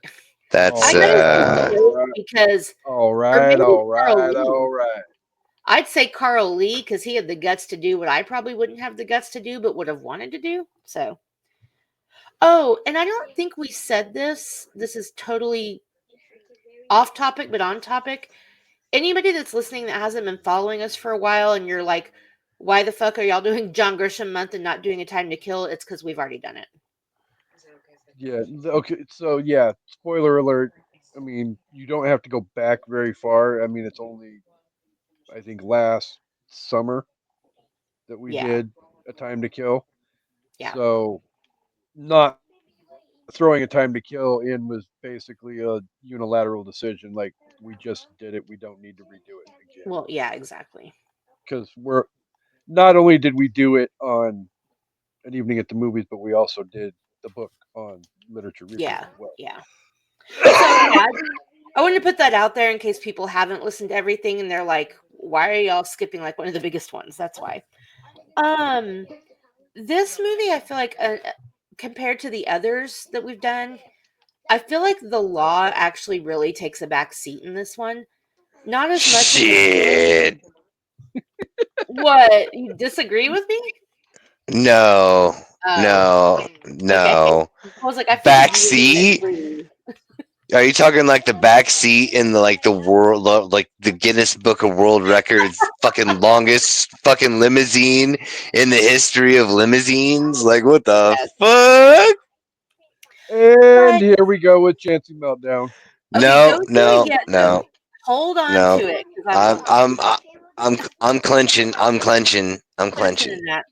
All That's, I gotta say right. All both right. because, All or right. maybe All Carl right. Lee. All right. I'd say Carl Lee because he had the guts to do what I probably wouldn't have the guts to do, but would have wanted to do. So, oh, and I don't think we said this. This is totally off topic, but on topic. Anybody that's listening that hasn't been following us for a while, and you're like, "Why the fuck are y'all doing John Grisham Month and not doing A Time to Kill?" It's because we've already done it. Yeah. Okay. So, yeah, spoiler alert. I mean, you don't have to go back very far. I mean, it's only, I think, last summer that we Yeah, did A Time to Kill. yeah. So, not throwing A Time to Kill in was basically a unilateral decision. Like, we just did it. We don't need to redo it again. Well, yeah, exactly. Because we're not only did we do it on an evening at the movies, but we also did the book on literature review Yeah, as well. yeah. So yeah, I wanted to put that out there in case people haven't listened to everything and they're like, "Why are y'all skipping like one of the biggest ones?" That's why. Um, this movie, I feel like compared to the others that we've done, I feel like the law actually really takes a back seat in this one. Not as much in the Shit. what? You disagree with me? No. Oh, No. okay. No. I was like, I figured you wouldn't Backseat? agree. Are you talking like the back seat in the like the world, like the Guinness Book of World Records, fucking longest fucking limousine in the history of limousines? Like what the Yes. fuck? And But here we go with Chancey Meltdown. okay, No, don't do it no, yet no, though. Hold on no. to it because I'm I'm I'm clenching. I'm clenching. I'm listen clenching. in that.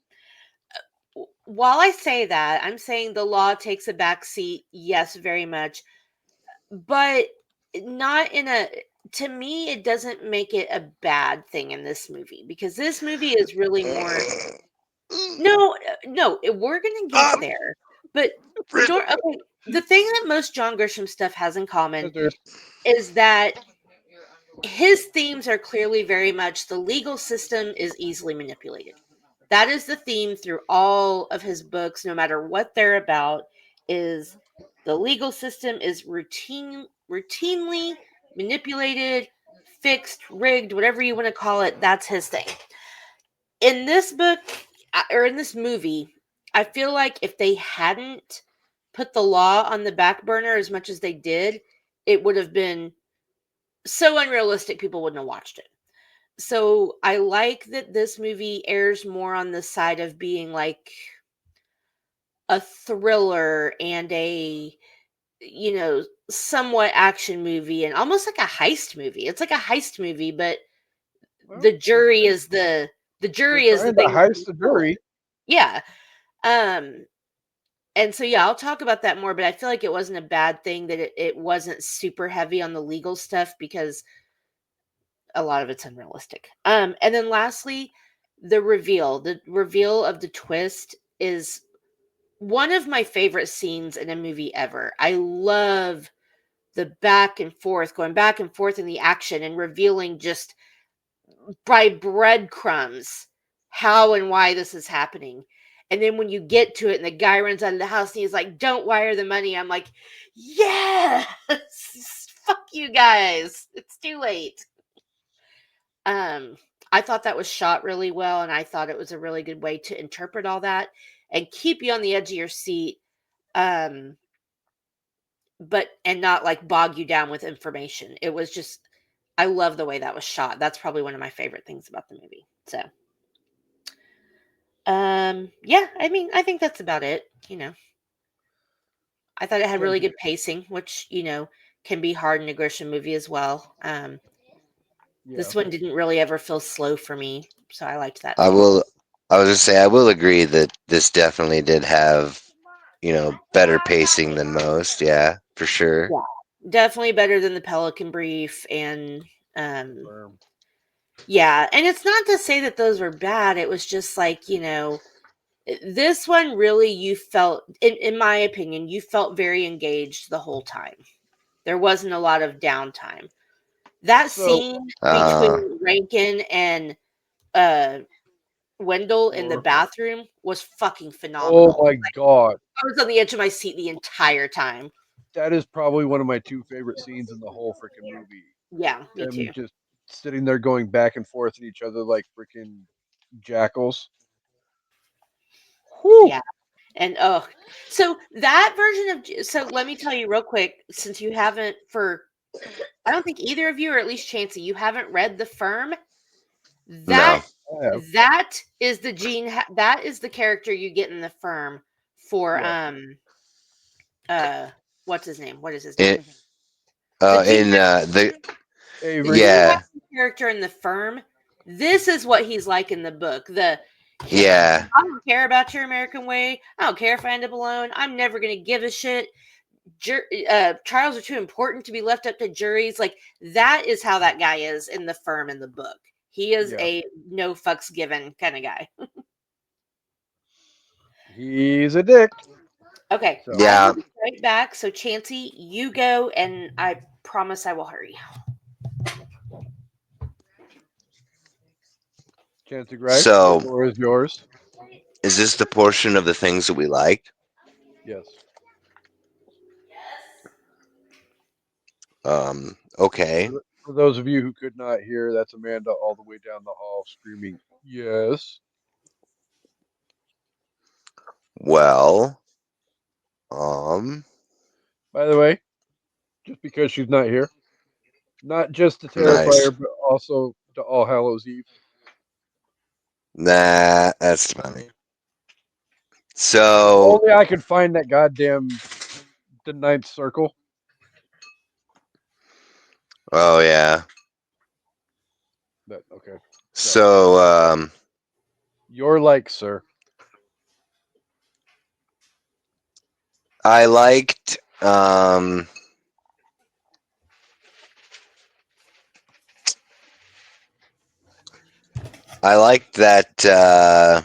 While I say that, I'm saying the law takes a back seat. Yes, very much, but not in a. To me, it doesn't make it a bad thing in this movie because this movie is really more. No, no, we're gonna get I'm there. But okay, the thing that most John Grisham stuff has in common Scissors. is that his themes are clearly very much the legal system is easily manipulated. That is the theme through all of his books, no matter what they're about, is the legal system is routinely manipulated, fixed, rigged, whatever you want to call it. That's his thing. In this book or in this movie, I feel like if they hadn't put the law on the back burner as much as they did, it would have been so unrealistic people wouldn't have watched it. So I like that this movie airs more on the side of being like a thriller and a somewhat action movie and almost like a heist movie. It's like a heist movie, but Well, the jury is the they're jury is the trying to thing. heist the jury. Yeah. Um and so yeah, I'll talk about that more, but I feel like it wasn't a bad thing that it wasn't super heavy on the legal stuff because a lot of it's unrealistic. And then lastly, the reveal of the twist is one of my favorite scenes in a movie ever. I love the going back and forth in the action and revealing just by breadcrumbs how and why this is happening. And then when you get to it and the guy runs out of the house and he's like, don't wire the money. I'm like, yes, fuck you guys. It's too late. Um, I thought that was shot really well, and I thought it was a really good way to interpret all that and keep you on the edge of your seat, um, but and not like bog you down with information. It was just, I love the way that was shot. That's probably one of my favorite things about the movie. So, yeah, I mean, I think that's about it. I thought it had really Chancey. good pacing, which can be hard in a Grisham movie as well. Yeah. This one didn't really ever feel slow for me, so I liked that I too. will. I was just say I will agree that this definitely did have, better pacing than most. Yeah, for sure. Yeah. Definitely better than the Pelican Brief and um Confirm. yeah, and it's not to say that those were bad. It was just like, this one really you felt in my opinion, you felt very engaged the whole time. There wasn't a lot of downtime. That So, scene Uh, between Rankin and uh Wendell in the or, bathroom was fucking oh phenomenal. my god, I was on the edge of my seat the entire time. that is probably one of my two favorite scenes in the whole freaking movie. Yeah, me Them too. just sitting there going back and forth at each other like freaking jackals. Whew. Yeah. And oh, so that version of so let me tell you real quick, since you haven't for I don't think either of you, or at least Chancey, you haven't read The Firm. That no. I have. that is the that is the character you get in The Firm for Yeah. uh what's his name? What is his name? It. The Gene In the. the Avery. Gene Yeah. Hackman character in The Firm. This is what he's like in the book. Yeah. I don't care about your American way. I don't care if I end up alone. I'm never gonna give a shit. Trials are too important to be left up to juries. Like that is how that guy is in The Firm in the book. He is Yeah. a no fucks given kind of guy. He's a dick. Okay, So, I Yeah. will be right back. So Chancey, you go, and I promise I will hurry. Chancey Gripe, the So, floor is yours. is this the portion of the things that we liked? Yes. Okay. For those of you who could not hear, that's Amanda all the way down the hall screaming, "Yes." Well, um, By the way, just because she's not here, not just to nice. Terrifier, but also to All Hallows Eve. Nah, that's funny. If So, only I could find that goddamn the ninth circle. oh yeah. But okay, sorry. So, Your like, sir. I liked, um, I liked that, Sorry.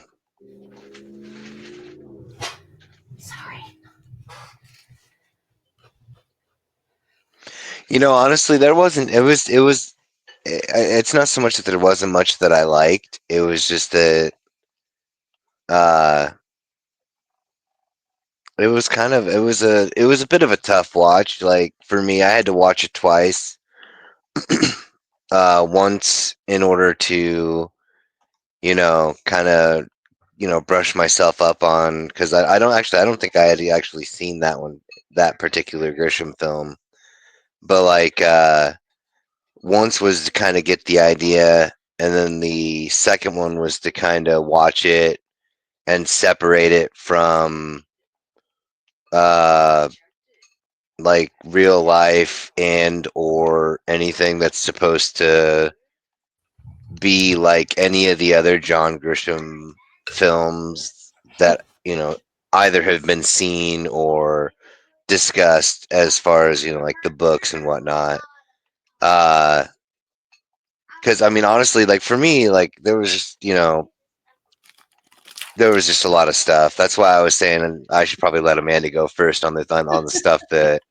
honestly, there wasn't, it's not so much that there wasn't much that I liked. It was just that, uh, it was a bit of a tough watch. Like for me, I had to watch it twice. Once in order to, kind of, brush myself up on, because I don't think I had actually seen that particular Grisham film. But like, once was to kind of get the idea, and then the second one was to kind of watch it and separate it from, uh, like real life and or anything that's supposed to be like any of the other John Grisham films that either have been seen or discussed as far as like the books and whatnot. Because I mean, honestly, like for me, like there was just a lot of stuff. That's why I was saying I should probably let Amanda go first on the stuff that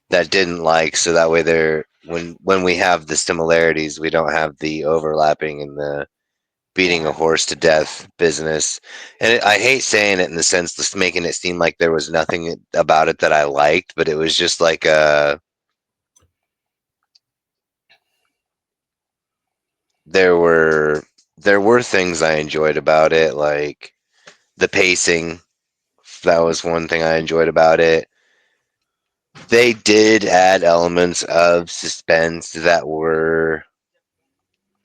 didn't like, so that way there when we have the similarities, we don't have the overlapping and the beating a Yeah. horse to death business. And I hate saying it in the sense just making it seem like there was nothing about it that I liked, but it was just like there were there were things I enjoyed about it, like the pacing. That was one thing I enjoyed about it. They did add elements of suspense that were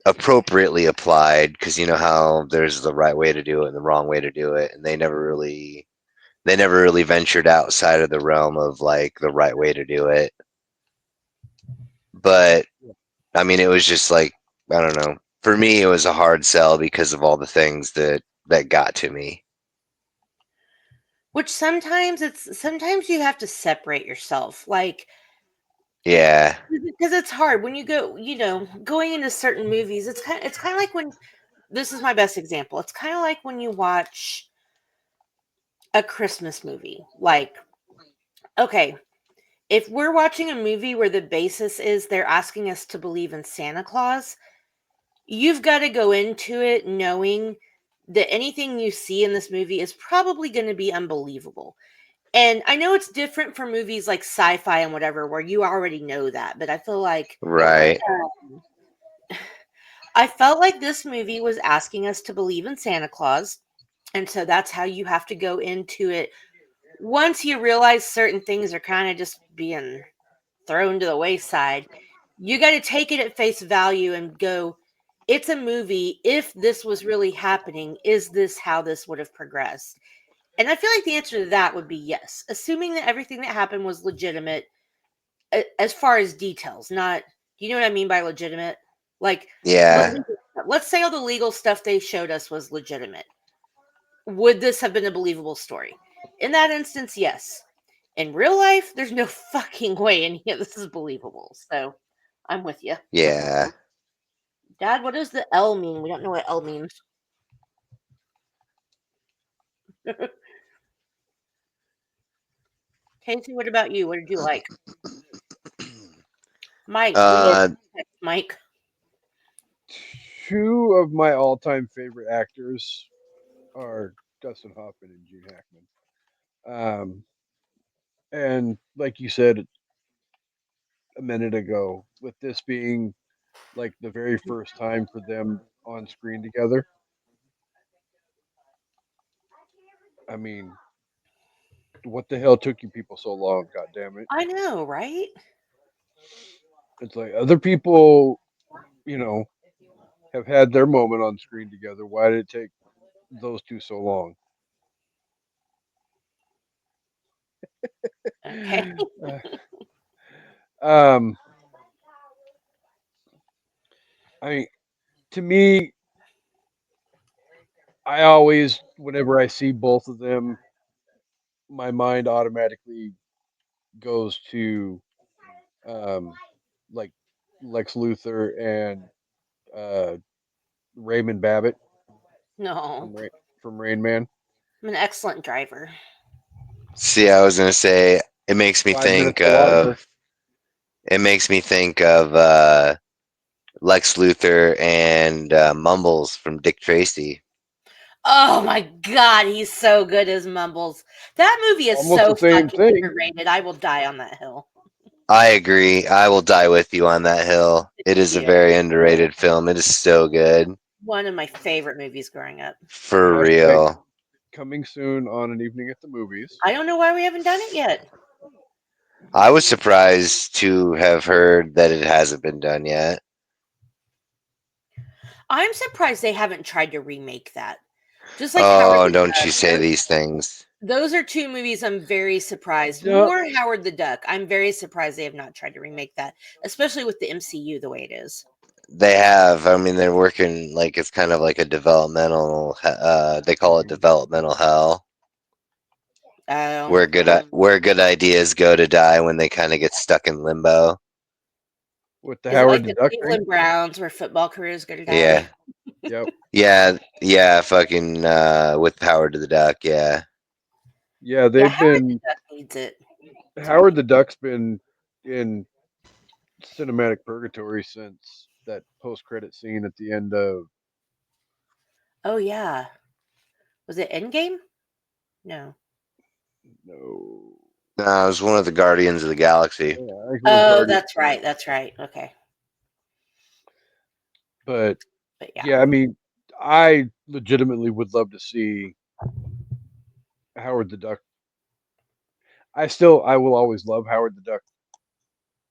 appropriately applied, because you know how there's the right way to do it and the wrong way to do it, and they never really ventured outside of the realm of like the right way to do it. But I mean, it was just like, I don't know. For me, it was a hard sell because of all the things that got to me. Which sometimes you have to separate yourself, like Yeah, because it's hard when you go, going into certain movies. It's kind of like when this is my best example. It's kind of like when you watch a Christmas movie. Like, okay, if we're watching a movie where the basis is they're asking us to believe in Santa Claus, you've got to go into it knowing that anything you see in this movie is probably going to be unbelievable. And I know it's different for movies like sci-fi and whatever, where you already know that, but I feel like right. um, I felt like this movie was asking us to believe in Santa Claus, and so that's how you have to go into it. Once you realize certain things are kind of just being thrown to the wayside, you got to take it at face value and go, it's a movie. If this was really happening, is this how this would have progressed? And I feel like the answer to that would be yes, assuming that everything that happened was legitimate as far as details, not, do you know what I mean by legitimate? Like, the Yeah, legal stuff. Let's say all the legal stuff they showed us was legitimate. Would this have been a believable story? In that instance, yes. In real life, there's no fucking way any of this is believable. So I'm with you. yeah. Dad, what does the L mean? We don't know what L means. Casey, what about you? What did you like? Mike, read it. uh, Mike. Two of my all-time favorite actors are Dustin Hoffman and Gene Hackman. Um, and like you said a minute ago, with this being like the very first time for them on screen together, I mean, what the hell took you people so long? God damn it! I know, right? It's like other people, you know, have had their moment on screen together. Why did it take those two so long? Okay. um, I mean, to me, I always, whenever I see both of them, my mind automatically goes to um, like Lex Luthor and uh, Raymond Babbitt No, from from Rain Man. I'm an excellent driver. See, I was gonna say it makes me 5 minutes think to Water. of Lex Luthor and Mumbles from Dick Tracy. Oh my God, he's so good as Mumbles. That movie is Almost so the same fucking thing. underrated. I will die on that hill. I agree. I will die with you on that hill. It is a Yeah. very underrated film. It is so good. One of my favorite movies growing up. For Hashtag real. coming soon on an evening at the movies. I don't know why we haven't done it yet. I was surprised to have heard that it hasn't been done yet. I'm surprised they haven't tried to remake that. Just like Howard Oh, the don't you Duck. say these things. Those are two movies I'm very surprised. No, More Howard the Duck. I'm very surprised they have not tried to remake that, especially with the MCU the way it is. They have. I mean, they're working like it's kind of like a developmental. They call it developmental hell, Oh, where good ideas go to die when they kind of get stuck in limbo. with the is it like Howard the the Duck thing. Cleveland Browns where football careers go to Yeah, die? Yep. yeah. Fucking with Power to the Duck. Yeah. Yeah, Yeah, they've Howard the been Duck needs it. Howard the Duck's been in cinematic purgatory since that post credit scene at the end of Oh yeah. Was it Endgame? No. no, No, it was one of the Guardians of the Galaxy. yeah, I think it was Oh, Guardian. that's right. That's right. Okay. But But yeah. yeah, I mean, I legitimately would love to see Howard the Duck. I will always love Howard the Duck.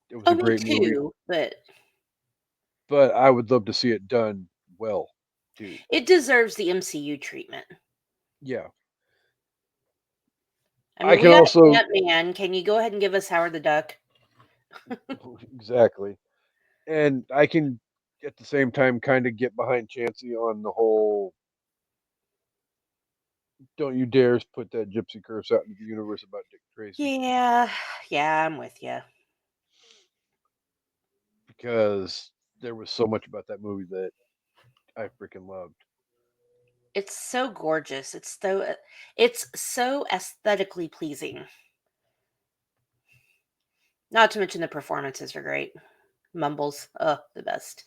It was Oh, a me great movie, too. But but I would love to see it done well too. it deserves the MCU treatment. Yeah, I I mean, we can got also Ant-Man. Can you go ahead and give us Howard the Duck? exactly, and I can at the same time kind of get behind Chansey on the whole "Don't you dare put that gypsy curse out into the universe about Dick Tracy," Yeah. Yeah, I'm with you. because there was so much about that movie that I freaking loved. It's so gorgeous. It's so aesthetically pleasing. Not to mention the performances are great. Mumbles, the best.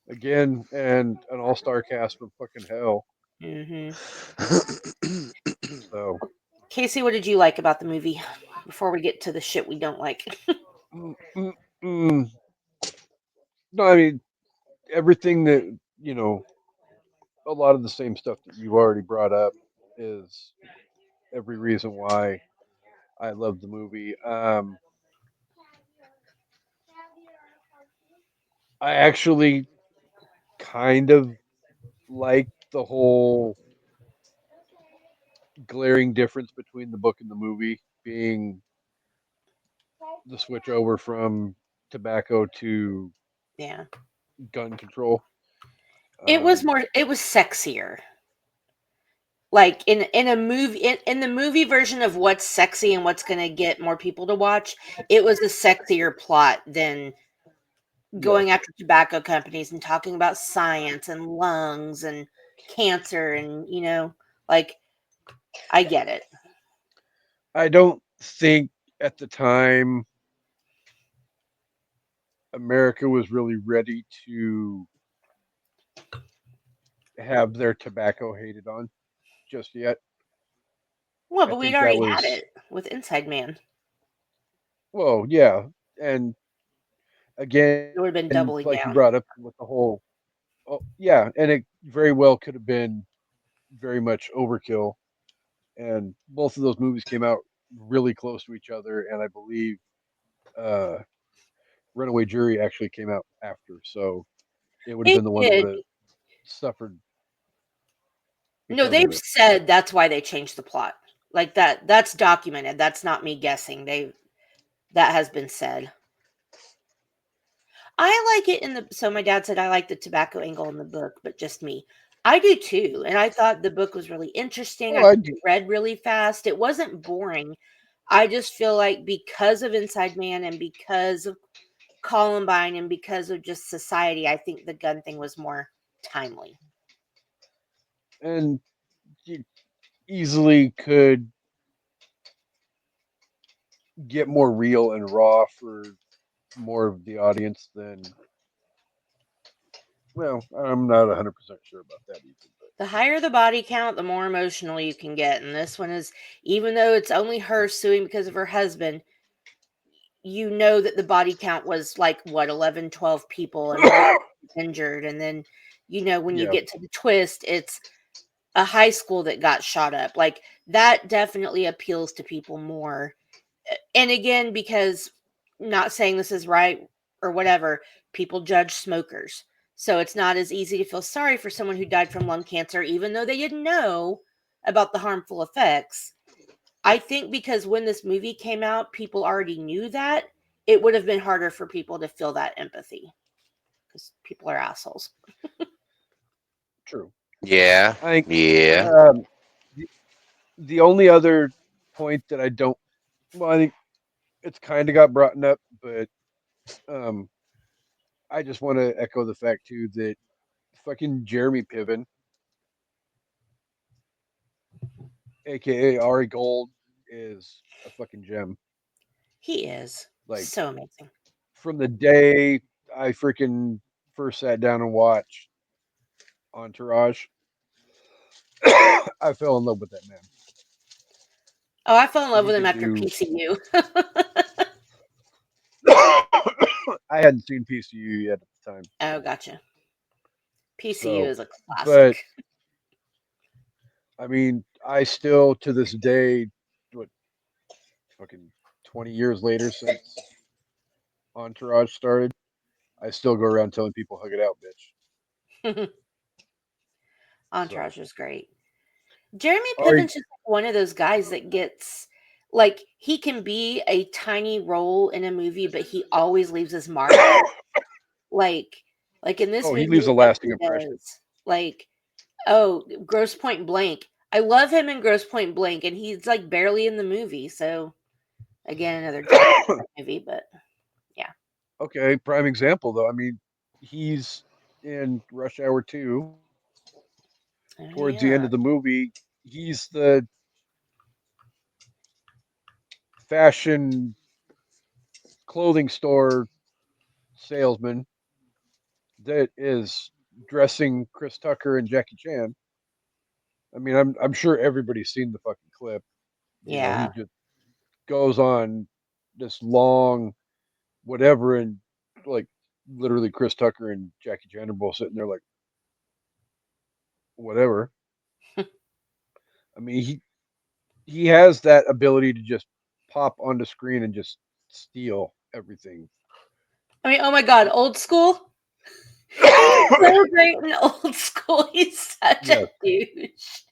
Again, and an all-star cast from fucking hell. Hmm. So, Casey, what did you like about the movie? Before we get to the shit we don't like. mm, mm, mm. No, I mean everything that a lot of the same stuff that you already brought up is every reason why I love the movie. I actually kind of like the whole glaring difference between the book and the movie being the switch over from tobacco to Yeah. gun control. It Um, was sexier. Like in a movie in the movie version of what's sexy and what's going to get more people to watch, it was a sexier plot than going yes, after tobacco companies and talking about science and lungs and cancer and like I get it. I don't think at the time America was really ready to have their tobacco hated on just yet. Well, I but we'd think that already had was it with Inside Man. well, yeah, and again, It would have been like you doubling brought up down. with the whole, oh yeah, and it very well could have been very much overkill. And both of those movies came out really close to each other, and I believe uh, Runaway Jury actually came out after, so it would have It been the one that would did. have suffered No, because of they've it. said that's why they changed the plot. Like that's documented. That's not me guessing. That has been said. I like it in the so my dad said I like the tobacco angle in the book, but just me. I do too. And I thought the book was really interesting. Oh, I I think it read really fast. It wasn't boring. I just feel like because of Inside Man and because of Columbine and because of just society, I think the gun thing was more timely. and you easily could get more real and raw for more of the audience than. Well, I'm not 100% sure about that either, but The higher the body count, the more emotional you can get. And this one is, even though it's only her suing because of her husband, you know that the body count was like what 11, 12 people and multiple injured. And then, when you yeah, get to the twist, it's a high school that got shot up. Like that definitely appeals to people more. And again, because not saying this is right or whatever, people judge smokers. So it's not as easy to feel sorry for someone who died from lung cancer, even though they didn't know about the harmful effects. I think because when this movie came out, people already knew that. It would have been harder for people to feel that empathy because people are assholes. true. Yeah, I think yeah. um, the, the only other point that I don't, well, I think it's kind of got brought up, but um, I just want to echo the fact too that fucking Jeremy Piven, aka Ari Gold, is a fucking gem. He is Like so amazing. from the day I freaking first sat down and watched Entourage, I fell in love with that man. Oh, I fell in love He with him could after do. PCU. I hadn't seen PCU yet at the time, Oh, gotcha. PCU so is a but classic. I mean, I still to this day, what fucking 20 years later since Entourage started, I still go around telling people hug it out, bitch. So Entourage was great. Jeremy Ari, Piven's just like one of those guys that gets like he can be a tiny role in a movie, but he always leaves his mark. Like like in this oh, he movie, leaves a look what lasting he impression. does. Like, oh, Gross Point Blank. I love him in Gross Point Blank, and he's like barely in the movie. So again, another Johnny movie, but yeah. Okay, prime example though. I mean, he's in Rush Hour 2. Oh Towards the end yeah. of the movie, he's the fashion clothing store salesman that is dressing Chris Tucker and Jackie Chan. I mean, I'm sure everybody's seen the fucking clip. You know, he Yeah. just goes on this long whatever, and like literally Chris Tucker and Jackie Chan are both sitting there like whatever. I mean, he has that ability to just pop onto screen and just steal everything. I mean, oh my god, old school? He's so great in old school. He's such a Yes. douche.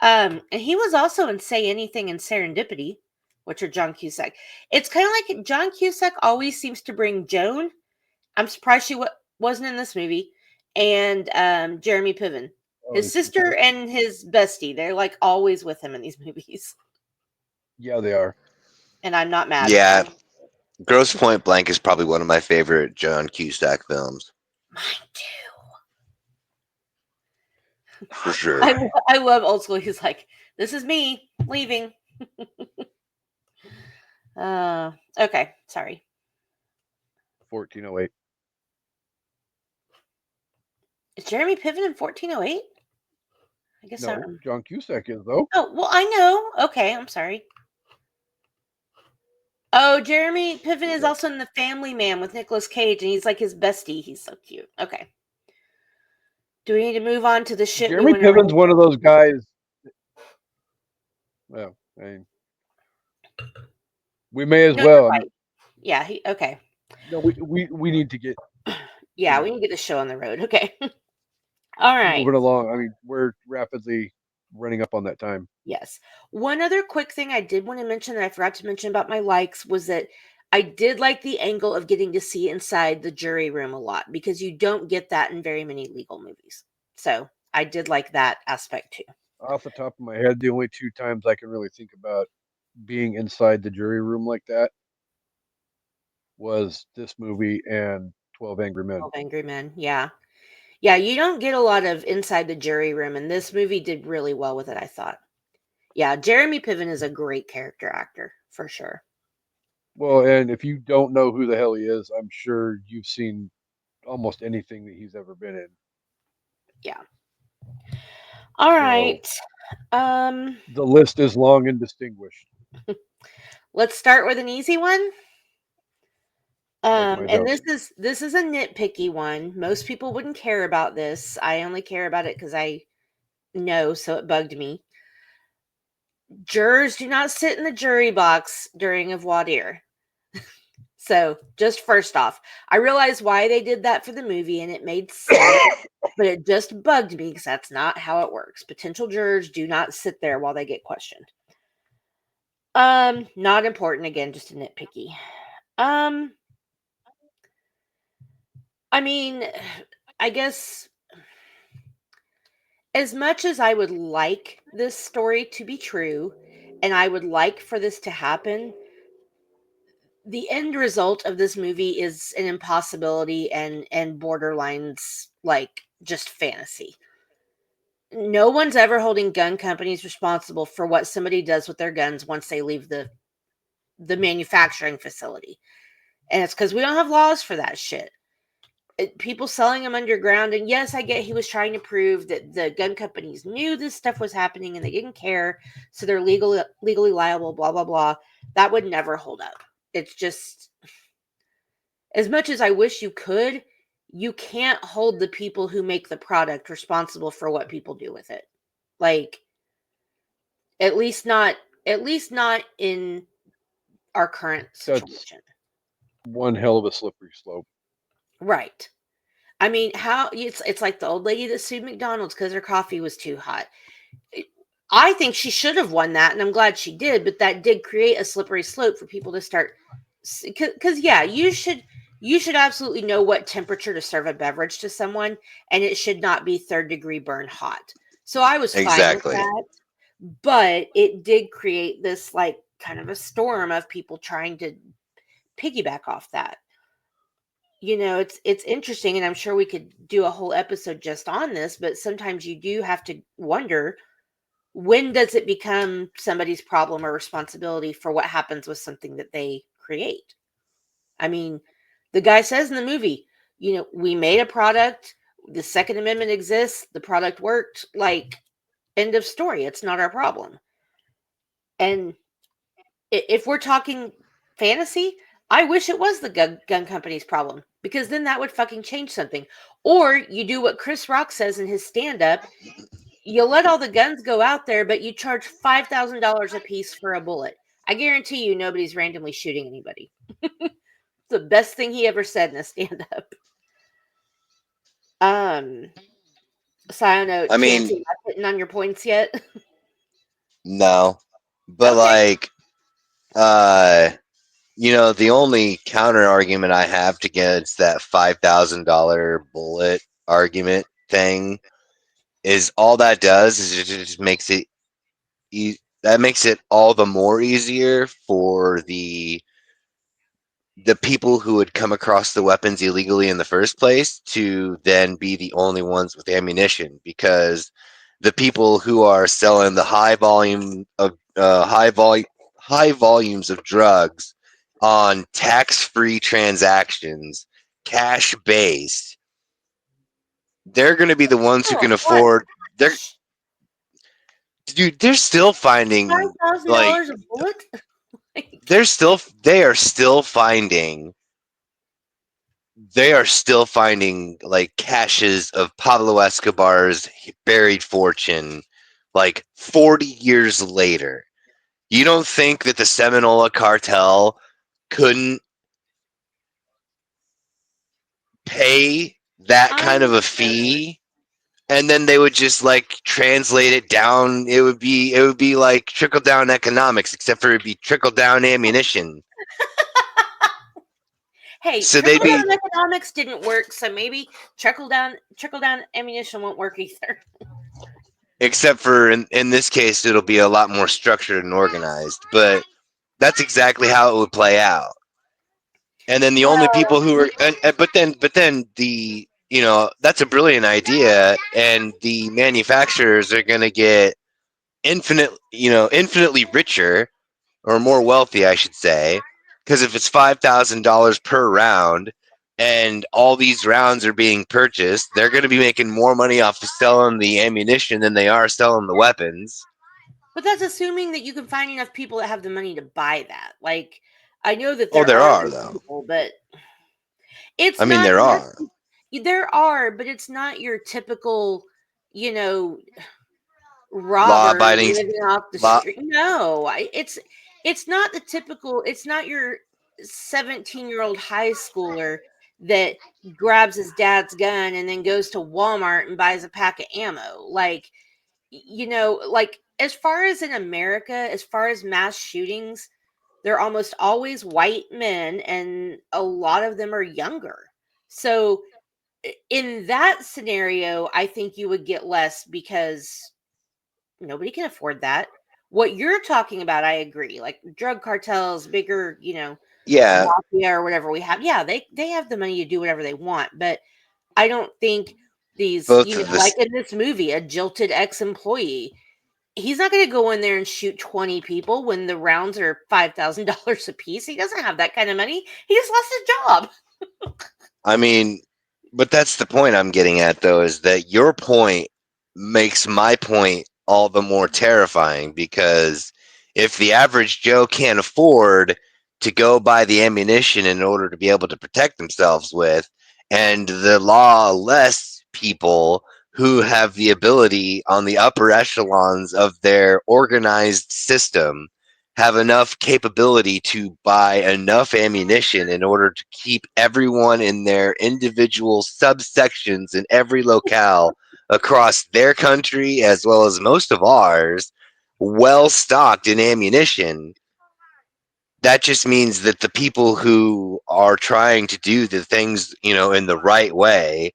And he was also in Say Anything and Serendipity, which are John Cusack. It's kind of like John Cusack always seems to bring Joan. I'm surprised she wasn't in this movie. And Jeremy Piven, Oh, his his sister sister. and his bestie. They're like always with him in these movies, Yeah, they are. and I'm not mad. Yeah. Gross Point Blank is probably one of my favorite John Cusack films, Mine too. for sure. I love old school. He's like, "This is me leaving." Okay, sorry. 1408. Is Jeremy Piven in 1408? I guess No, John Cusack is though. Oh, well, I know. Okay, I'm sorry. Oh, Jeremy Piven is Yeah. also in The Family Man with Nicolas Cage, and he's like his bestie. He's so cute. Okay. Do we need to move on to the shit we Jeremy want to Piven's rank? one of those guys. Well, I mean, we may as No, well. you're I mean, right. Yeah, okay. no, we need to get Yeah, we need to get the show on the road. Okay. All right. moving along. I mean, we're rapidly running up on that time. Yes. One other quick thing I did want to mention that I forgot to mention about my likes was that I did like the angle of getting to see inside the jury room a lot because you don't get that in very many legal movies. So I did like that aspect too. Off the top of my head, the only two times I can really think about being inside the jury room like that was this movie and 12 Angry Men. 12 Angry Men. Yeah. Yeah, you don't get a lot of inside the jury room, and this movie did really well with it, I thought. Yeah, Jeremy Piven is a great character actor, for sure. Well, and if you don't know who the hell he is, I'm sure you've seen almost anything that he's ever been in. Yeah. All right. The list is long and distinguished. Let's start with an easy one. Like my And joke. this is a nitpicky one. Most people wouldn't care about this. I only care about it because I know, so it bugged me. Jurors do not sit in the jury box during a voir dire. So, just first off, I realize why they did that for the movie and it made sense, but it just bugged me because that's not how it works. Potential jurors do not sit there while they get questioned. Not important, again, just a nitpicky. I mean, I guess as much as I would like this story to be true and I would like for this to happen, the end result of this movie is an impossibility and borderlines like just fantasy. No one's ever holding gun companies responsible for what somebody does with their guns once they leave the manufacturing facility. And it's because we don't have laws for that shit. People selling them underground, and yes, I get he was trying to prove that the gun companies knew this stuff was happening and they didn't care, so they're legally liable, blah blah blah. That would never hold up. It's just, as much as I wish you could, you can't hold the people who make the product responsible for what people do with it. Like, at least not in our current That's situation. one hell of a slippery slope. Right. I mean, how it's like the old lady that sued McDonald's because her coffee was too hot. I think she should have won that, and I'm glad she did. But that did create a slippery slope for people to start. Because yeah, you should absolutely know what temperature to serve a beverage to someone, and it should not be third-degree burn hot. So I was fine with Exactly. that, but it did create this like kind of a storm of people trying to piggyback off that. It's interesting, and I'm sure we could do a whole episode just on this, but sometimes you do have to wonder, when does it become somebody's problem or responsibility for what happens with something that they create? I mean, the guy says in the movie, we made a product, the Second Amendment exists, the product worked, like, end of story. It's not our problem. And if we're talking fantasy, I wish it was the gun company's problem, because then that would fucking change something. Or you do what Chris Rock says in his stand-up: you let all the guns go out there, but you charge $5,000 a piece for a bullet. I guarantee you nobody's randomly shooting anybody. It's the best thing he ever said in a stand-up. So I don't know, I Chancey, mean, am I hitting on your points yet? no, but Okay. like, uh, the only counter argument I have against that $5,000 bullet argument thing is all that does is it just makes it that makes it all the more easier for the people who had come across the weapons illegally in the first place to then be the only ones with ammunition, because the people who are selling the high volumes of drugs on tax-free transactions, cash based, they're going to be the ones who Oh, can what? afford. They're Shh. dude, they're still finding like $5,000 a bullet. Like, they are still finding like caches of Pablo Escobar's buried fortune like 40 years later. You don't think that the Seminola cartel couldn't pay that kind of I'm a sure. fee, and then they would just like translate it down? It would be like trickle down economics, except for it'd be trickle down ammunition. Hey, So they'd trickle be down economics didn't work, so maybe trickle down ammunition won't work either. except for in this case it'll be a lot more structured and organized, but that's exactly how it would play out. And then the only Well, people who are but then the that's a brilliant idea, and the manufacturers are going to get infinitely richer, or more wealthy, I should say, because if it's $5,000 per round and all these rounds are being purchased, they're going to be making more money off of selling the ammunition than they are selling the weapons. but that's assuming that you can find enough people that have the money to buy that. Like, I know that Oh, there there are are those though. people, but it's I mean, not there are. there are, but it's not your typical, you know, robber Law-abiding, living off the law. street. No, it's not the typical. It's not your 17-year-old high schooler that grabs his dad's gun and then goes to Walmart and buys a pack of ammo. Like, like as far as in America, as far as mass shootings, they're almost always white men, and a lot of them are younger. So in that scenario, I think you would get less because nobody can afford that. What you're talking about, I agree. Like drug cartels, bigger, Yeah, mafia or whatever we have. Yeah, they have the money to do whatever they want, but I don't think these, both of like this. in this movie, a jilted ex-employee, he's not going to go in there and shoot 20 people when the rounds are $5,000 a piece. He doesn't have that kind of money. He just lost his job. I mean, but that's the point I'm getting at, though, is that your point makes my point all the more terrifying, because if the average Joe can't afford to go buy the ammunition in order to be able to protect themselves with, and the lawless people who have the ability on the upper echelons of their organized system have enough capability to buy enough ammunition in order to keep everyone in their individual subsections in every locale across their country, as well as most of ours, well stocked in ammunition. That just means that the people who are trying to do the things, in the right way,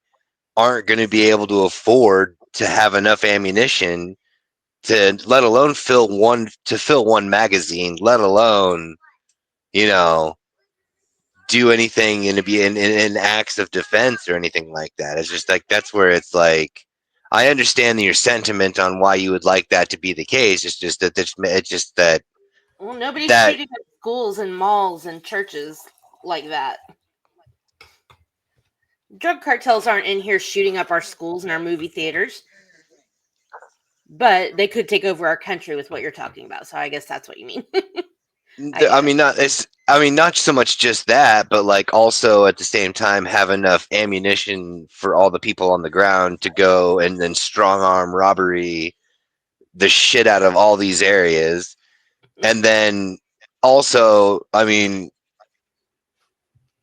aren't going to be able to afford to have enough ammunition to, let alone fill one magazine, let alone, you know, do anything in acts of defense or anything like that. It's just like, that's where it's like, I understand your sentiment on why you would like that to be the case. It's just that Well, nobody's that shooting at schools and malls and churches like that. Drug cartels aren't in here shooting up our schools and our movie theaters, but they could take over our country with what you're talking about. So I guess that's what you mean. I get I it. mean, not so much just that, but like also at the same time have enough ammunition for all the people on the ground to go and then strong arm robbery the shit out of all these areas. And then also, I mean,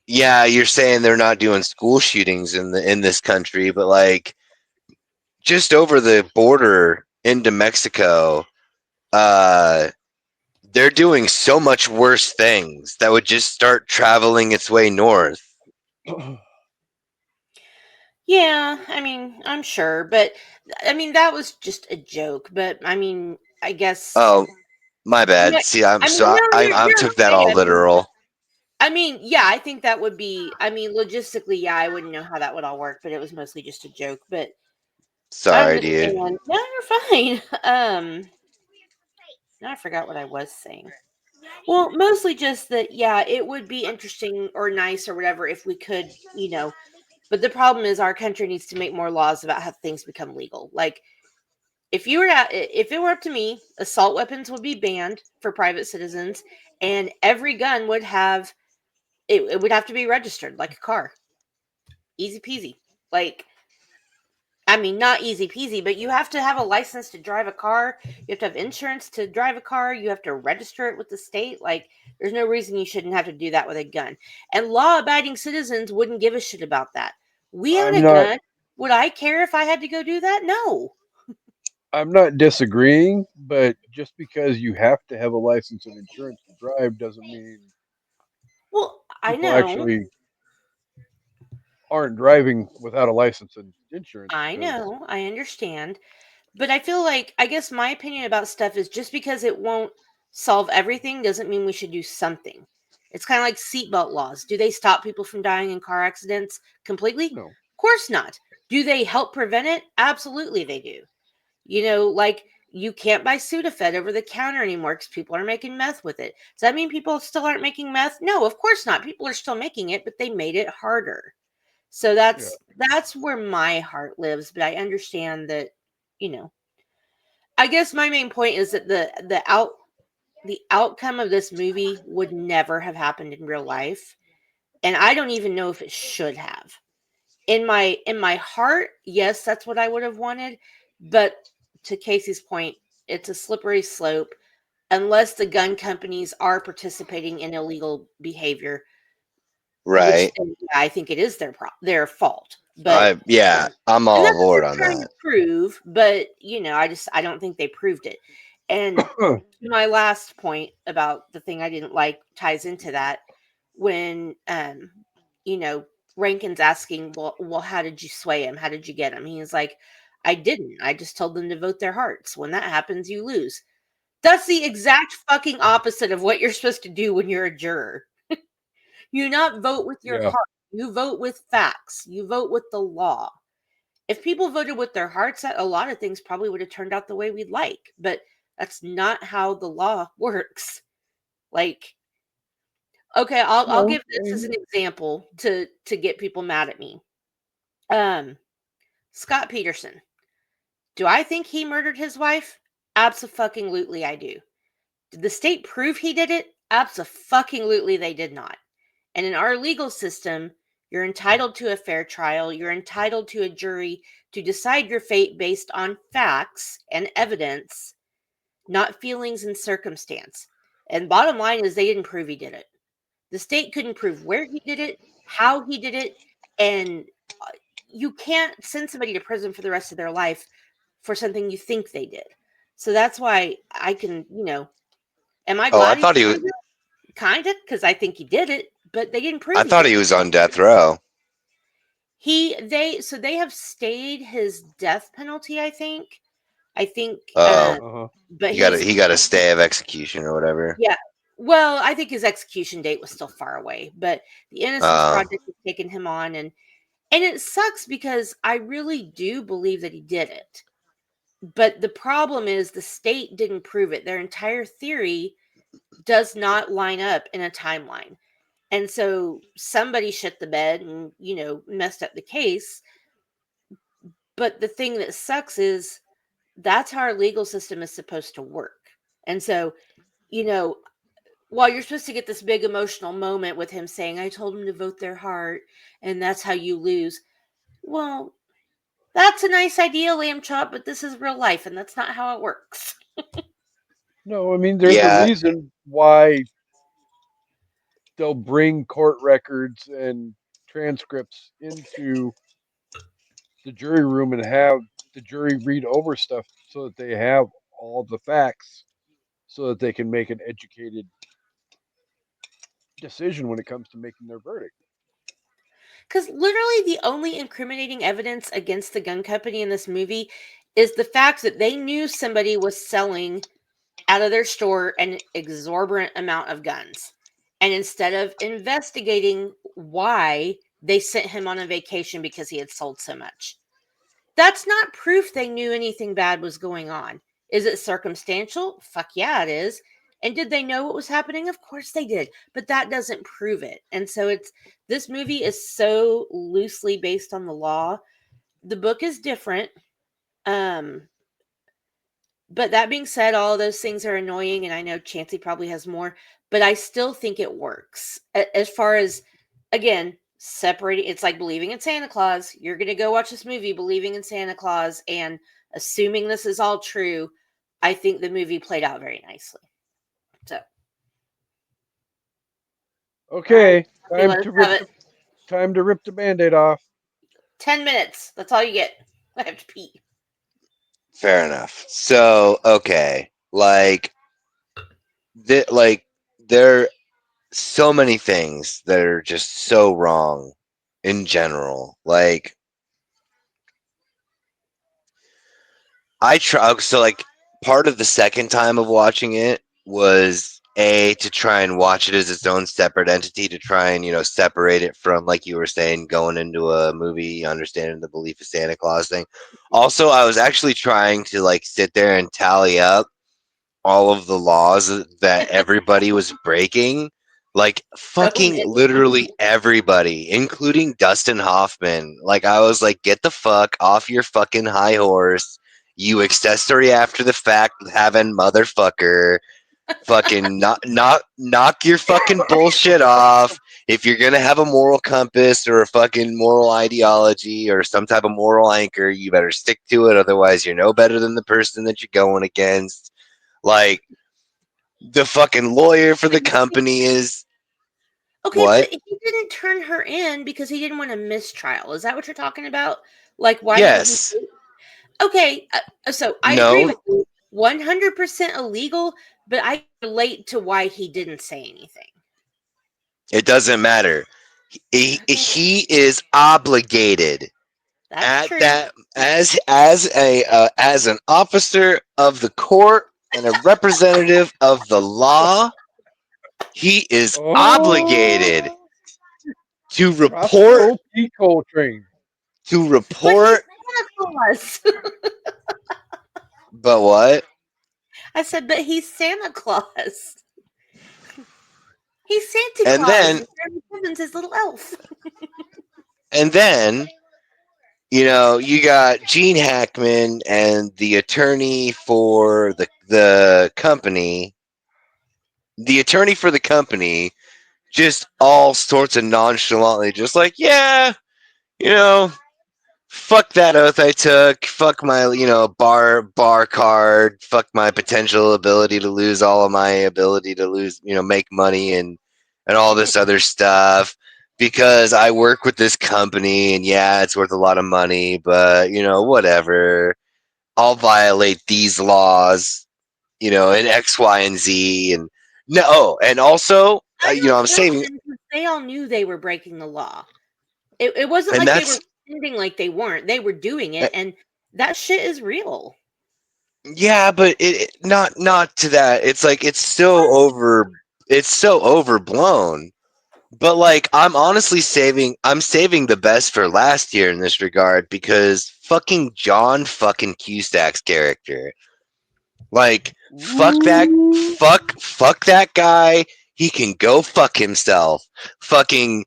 yeah, you're saying they're not doing school shootings in this country, but like just over the border into Mexico, uh they're doing so much worse things that would just start traveling its way north. Yeah, I mean, I'm sure, but I mean that was just a joke. But I mean, I guess. Oh, my No, bad. See, I mean, no, I you're took that okay. all literal. Yeah, I think that would be. I mean, logistically, yeah, I wouldn't know how that would all work, but it was mostly just a joke. But I Sorry, dude. understand. No, you're fine. Now I forgot what I was saying. Well, mostly just that, yeah, it would be interesting or nice or whatever if we could, But the problem is, our country needs to make more laws about how things become legal. Like, if it were up to me, assault weapons would be banned for private citizens, and every gun would have it would have to be registered like a car. Easy peasy. Like, I mean, not easy peasy, but you have to have a license to drive a car. You have to have insurance to drive a car. You have to register it with the state. Like, there's no reason you shouldn't have to do that with a gun. And law-abiding citizens wouldn't give a shit about that. We own I'm a not. gun. Would I care if I had to go do that? No. I'm not disagreeing, but just because you have to have a license and insurance to drive doesn't mean Well, I people know. actually aren't driving without a license and insurance I because know. I understand. But I feel like, I guess my opinion about stuff is just because it won't solve everything doesn't mean we should do something. It's kind of like seatbelt laws. Do they stop people from dying in car accidents completely? no. Of course not. Do they help prevent it? Absolutely, they do. Like, you can't buy Sudafed over the counter anymore because people are making meth with it. Does that mean people still aren't making meth? No, of course not. People are still making it, but they made it harder. So Yeah. that's where my heart lives. But I understand that, you know, I guess my main point is that the outcome of this movie would never have happened in real life, and I don't even know if it should have. In my heart, yes, that's what I would have wanted, but to Casey's point, it's a slippery slope unless the gun companies are participating in illegal behavior, which Right. I think it is their fault. But Yeah, I'm and all that's what aboard they're on trying to that. prove, but I don't think they proved it. And my last point about the thing I didn't like ties into that when you know, Rankin's asking, well, how did you sway him? How did you get him? He's like, I didn't. I just told them to vote their hearts. When that happens, you lose. That's the exact fucking opposite of what you're supposed to do when you're a juror. You not vote with your Yeah. heart. You vote with facts. You vote with the law. If people voted with their hearts, a lot of things probably would have turned out the way we'd like, but that's not how the law works. Like, okay, I'll No. give this as an example to get people mad at me. Um, Scott Peterson. Do I think he murdered his wife? Abso-fucking-lutely I do. Did the state prove he did it? Abso-fucking-lutely they did not. And in our legal system, you're entitled to a fair trial. You're entitled to a jury to decide your fate based on facts and evidence, not feelings and circumstance. And bottom line is they didn't prove he did it. The state couldn't prove where he did it, how he did it, and you can't send somebody to prison for the rest of their life for something you think they did. So that's why I can, am I Oh, I glad he thought he didn't was. do it? Kind of, because I think he did it, but they didn't I prove he thought did he it. was on death row. They have stayed his death penalty, I think. I think Oh, Uh-huh. but he got a stay of execution or whatever. yeah. Well, I think his execution date was still far away, but the Innocence Oh, Project has taken him on, and it sucks because I really do believe that he did it. But the problem is the state didn't prove it. Their entire theory does not line up in a timeline. And so somebody shit the bed and, messed up the case. But the thing that sucks is that's how our legal system is supposed to work. And so, you know, while you're supposed to get this big emotional moment with him saying, I told him to vote their heart, and that's how you lose. Well, that's a nice idea, lamb chop, but this is real life, and that's not how it works. No, I mean there's a yeah. reason why they'll bring court records and transcripts into the jury room and have the jury read over stuff so that they have all the facts so that they can make an educated decision when it comes to making their verdict. Because literally the only incriminating evidence against the gun company in this movie is the fact that they knew somebody was selling out of their store an exorbitant amount of guns. And instead of investigating why, they sent him on a vacation because he had sold so much. That's not proof they knew anything bad was going on. Is it circumstantial? Fuck yeah, it is. And did they know what was happening? Of course they did. But that doesn't prove it. And so this movie is so loosely based on the law. The book is different. Um But that being said, all of those things are annoying, and I know Chancey probably has more, but I still think it works. As far as, again, separating, it's like believing in Santa Claus. You're going to go watch this movie believing in Santa Claus and assuming this is all true. I think the movie played out very nicely. So, Okay, okay, let's have it. time to rip the Band-Aid off. 10 minutes. That's all you get. I have to pee. Fair enough. So, okay, like there are so many things that are just so wrong in general. Like I try so like part of the second time of watching it was to try and watch it as its own separate entity, to try and separate it from, like you were saying, going into a movie, understanding the belief of Santa Claus thing. Also, I was actually trying to like sit there and tally up all of the laws that everybody was breaking. Like So fucking many. literally everybody, including Dustin Hoffman. Like I was like, get the fuck off your fucking high horse, you accessory after the fact having motherfucker. Fucking knock your fucking bullshit off. If you're gonna have a moral compass or a fucking moral ideology or some type of moral anchor, you better stick to it. Otherwise, you're no better than the person that you're going against. Like the fucking lawyer for the company is Okay, what? but he didn't turn her in because he didn't want a mistrial. Is that what you're talking about? Like, why didn't he? Yes. Okay, so I agree with No, you. 100% illegal, but I relate to why he didn't say anything. it doesn't matter. He is obligated That's at true. that as an officer of the court and a representative of the law. He is obligated Oh, to report Roscoe P. Coltrane. to But he's report. Santa Claus. But what? I said, but he's Santa Claus. He's Santa And Claus. then And Jeremy Piven's his little elf. and then you got Gene Hackman and the attorney for the company. The attorney for the company just all sorts of nonchalantly, just like, yeah, you know, fuck that oath I took, fuck my, bar card, fuck my potential ability to lose all of my ability to lose, make money and all this other stuff because I work with this company and yeah, it's worth a lot of money, but whatever. I'll violate these laws, in X, Y, and Z and no, and also, I don't I'm blame saving, them because they all knew they were breaking the law. It wasn't and like they were that's pretending like they weren't. They were doing it, and that shit is real. yeah, but not to that. It's like it's so overblown. But like I'm saving the best for last year in this regard because fucking John fucking Cusack's character. Like Ooh. fuck that guy. He can go fuck himself. Fucking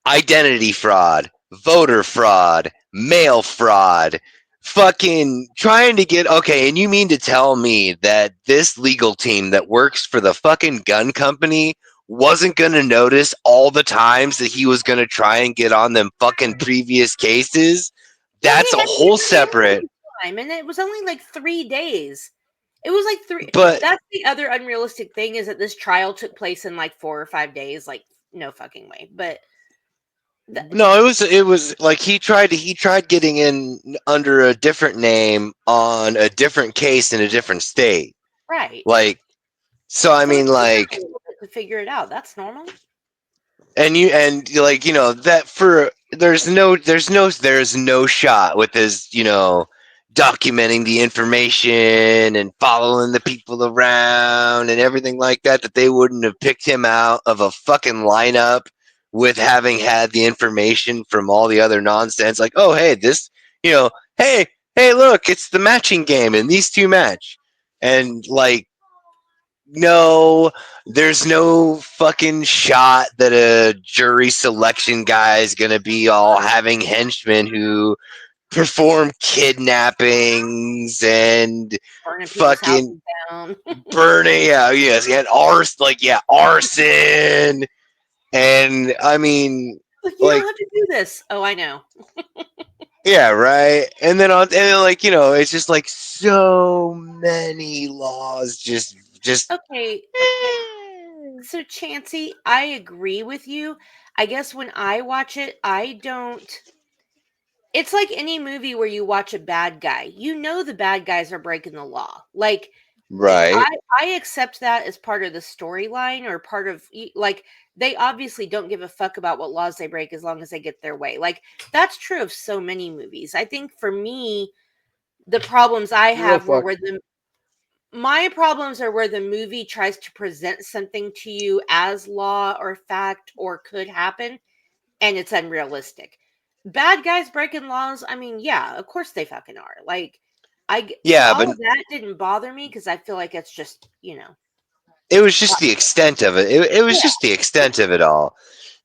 identity fraud, voter fraud, mail fraud, fucking trying to get okay. And you mean to tell me that this legal team that works for the fucking gun company wasn't going to notice all the times that he was going to try and get on them fucking previous cases? Yeah, That's he a had whole been there separate. time, and it was only like 3 days. It was like three. But That's the other unrealistic thing is that this trial took place in like 4 or 5 days. Like, no fucking way. But no, it was like he tried getting in under a different name on a different case in a different state. right. Like so I So it mean took them a like little bit to figure it out. That's normal. like that for there's no shot with his documenting the information and following the people around and everything like that they wouldn't have picked him out of a fucking lineup with having had the information from all the other nonsense like, oh hey, this, hey, look, it's the matching game and these two match. And like, no, there's no fucking shot that a jury selection guy is going to be all having henchmen who perform kidnappings and Burning people's fucking houses down. burning. Yeah, yes, yeah, arson. And I mean, Like, you don't like, have to do this. Oh, I know. yeah, right. And then like, it's just like so many laws. Just. Okay, so Chansey, I agree with you. I guess when I watch it, I don't. It's like any movie where you watch a bad guy. You know the bad guys are breaking the law. Like Right. I accept that as part of the storyline or part of like they obviously don't give a fuck about what laws they break as long as they get their way. Like that's true of so many movies. I think for me, the problems I Zero have were fuck. where my problems are where the movie tries to present something to you as law or fact or could happen and it's unrealistic. Bad guys breaking laws, I mean, yeah, of course they fucking are. Like Yeah, all but of that didn't bother me because I feel like it's just, it was just the extent of it. It was yeah, just the extent of it all.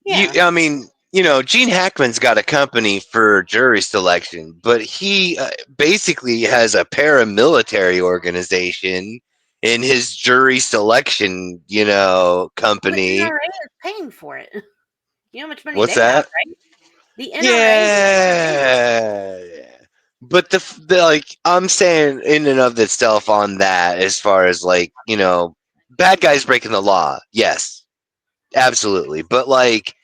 yeah, I mean, Gene Hackman's got a company for jury selection, but he basically has a paramilitary organization in his jury selection, well, the company. NRA is paying for it. You know how much money What's they have, that? right? The NRA, they're paying for it. Yeah. But the like I'm saying in and of itself on that, as far as like, bad guys breaking the law. Yes, absolutely. But like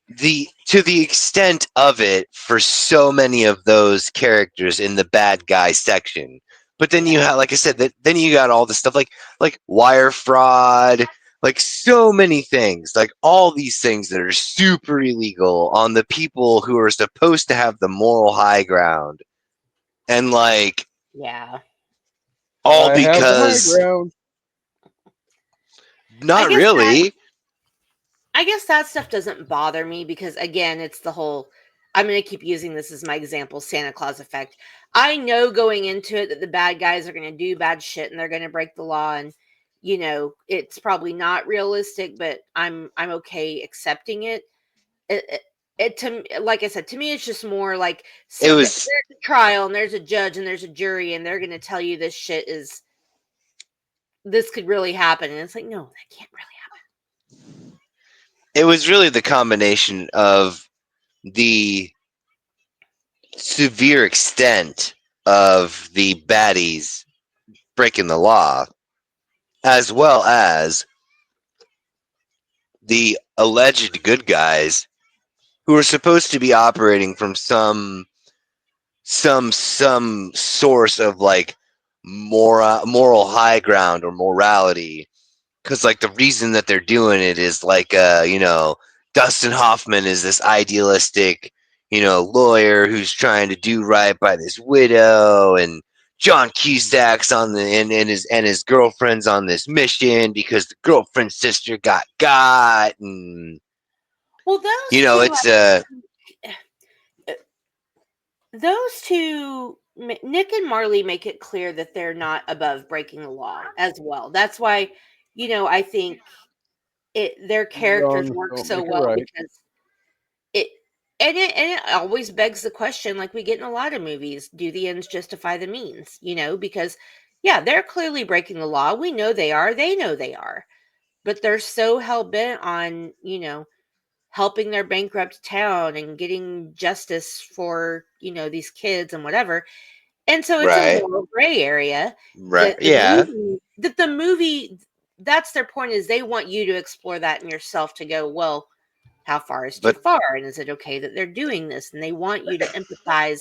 the to the extent of it for so many of those characters in the bad guy section. But then you Yeah, have, like I said, then you got all the stuff like wire fraud, like so many things, like all these things that are super illegal on the people who are supposed to have the moral high ground, and like yeah. all I have the high because ground. I not guess that really. I guess that stuff doesn't bother me because again, it's the whole I'm going to keep using this as my example, Santa Claus effect. I know going into it that the bad guys are going to do bad shit and they're going to break the law and it's probably not realistic, but I'm okay accepting it. It to like I said, to me it's just more like It there's was a trial and there's a judge and there's a jury and they're going to tell you this could really happen and it's like no, that can't really it was really the combination of the severe extent of the baddies breaking the law, as well as the alleged good guys who are supposed to be operating from some source of like moral high ground or morality, because like the reason that they're doing it is like Dustin Hoffman is this idealistic lawyer who's trying to do right by this widow, and John Cusack's on the and his girlfriend's on this mission because the girlfriend's sister got, and well those two it's those two Nick and Marley make it clear that they're not above breaking the law as well. That's why I think their Two characters wrongs work don't so make a well right. because it it always begs the question like we get in a lot of movies, do the ends justify the means, because yeah, they're clearly breaking the law. We know they are. They know they are. But they're so hell bent on, helping their bankrupt town and getting justice for, these kids and whatever. And so it's a right, moral gray area right, yeah, that the movie that's their point is they want you to explore that in yourself to go, well, how far is too but far? And is it okay that they're doing this? And they want you to empathize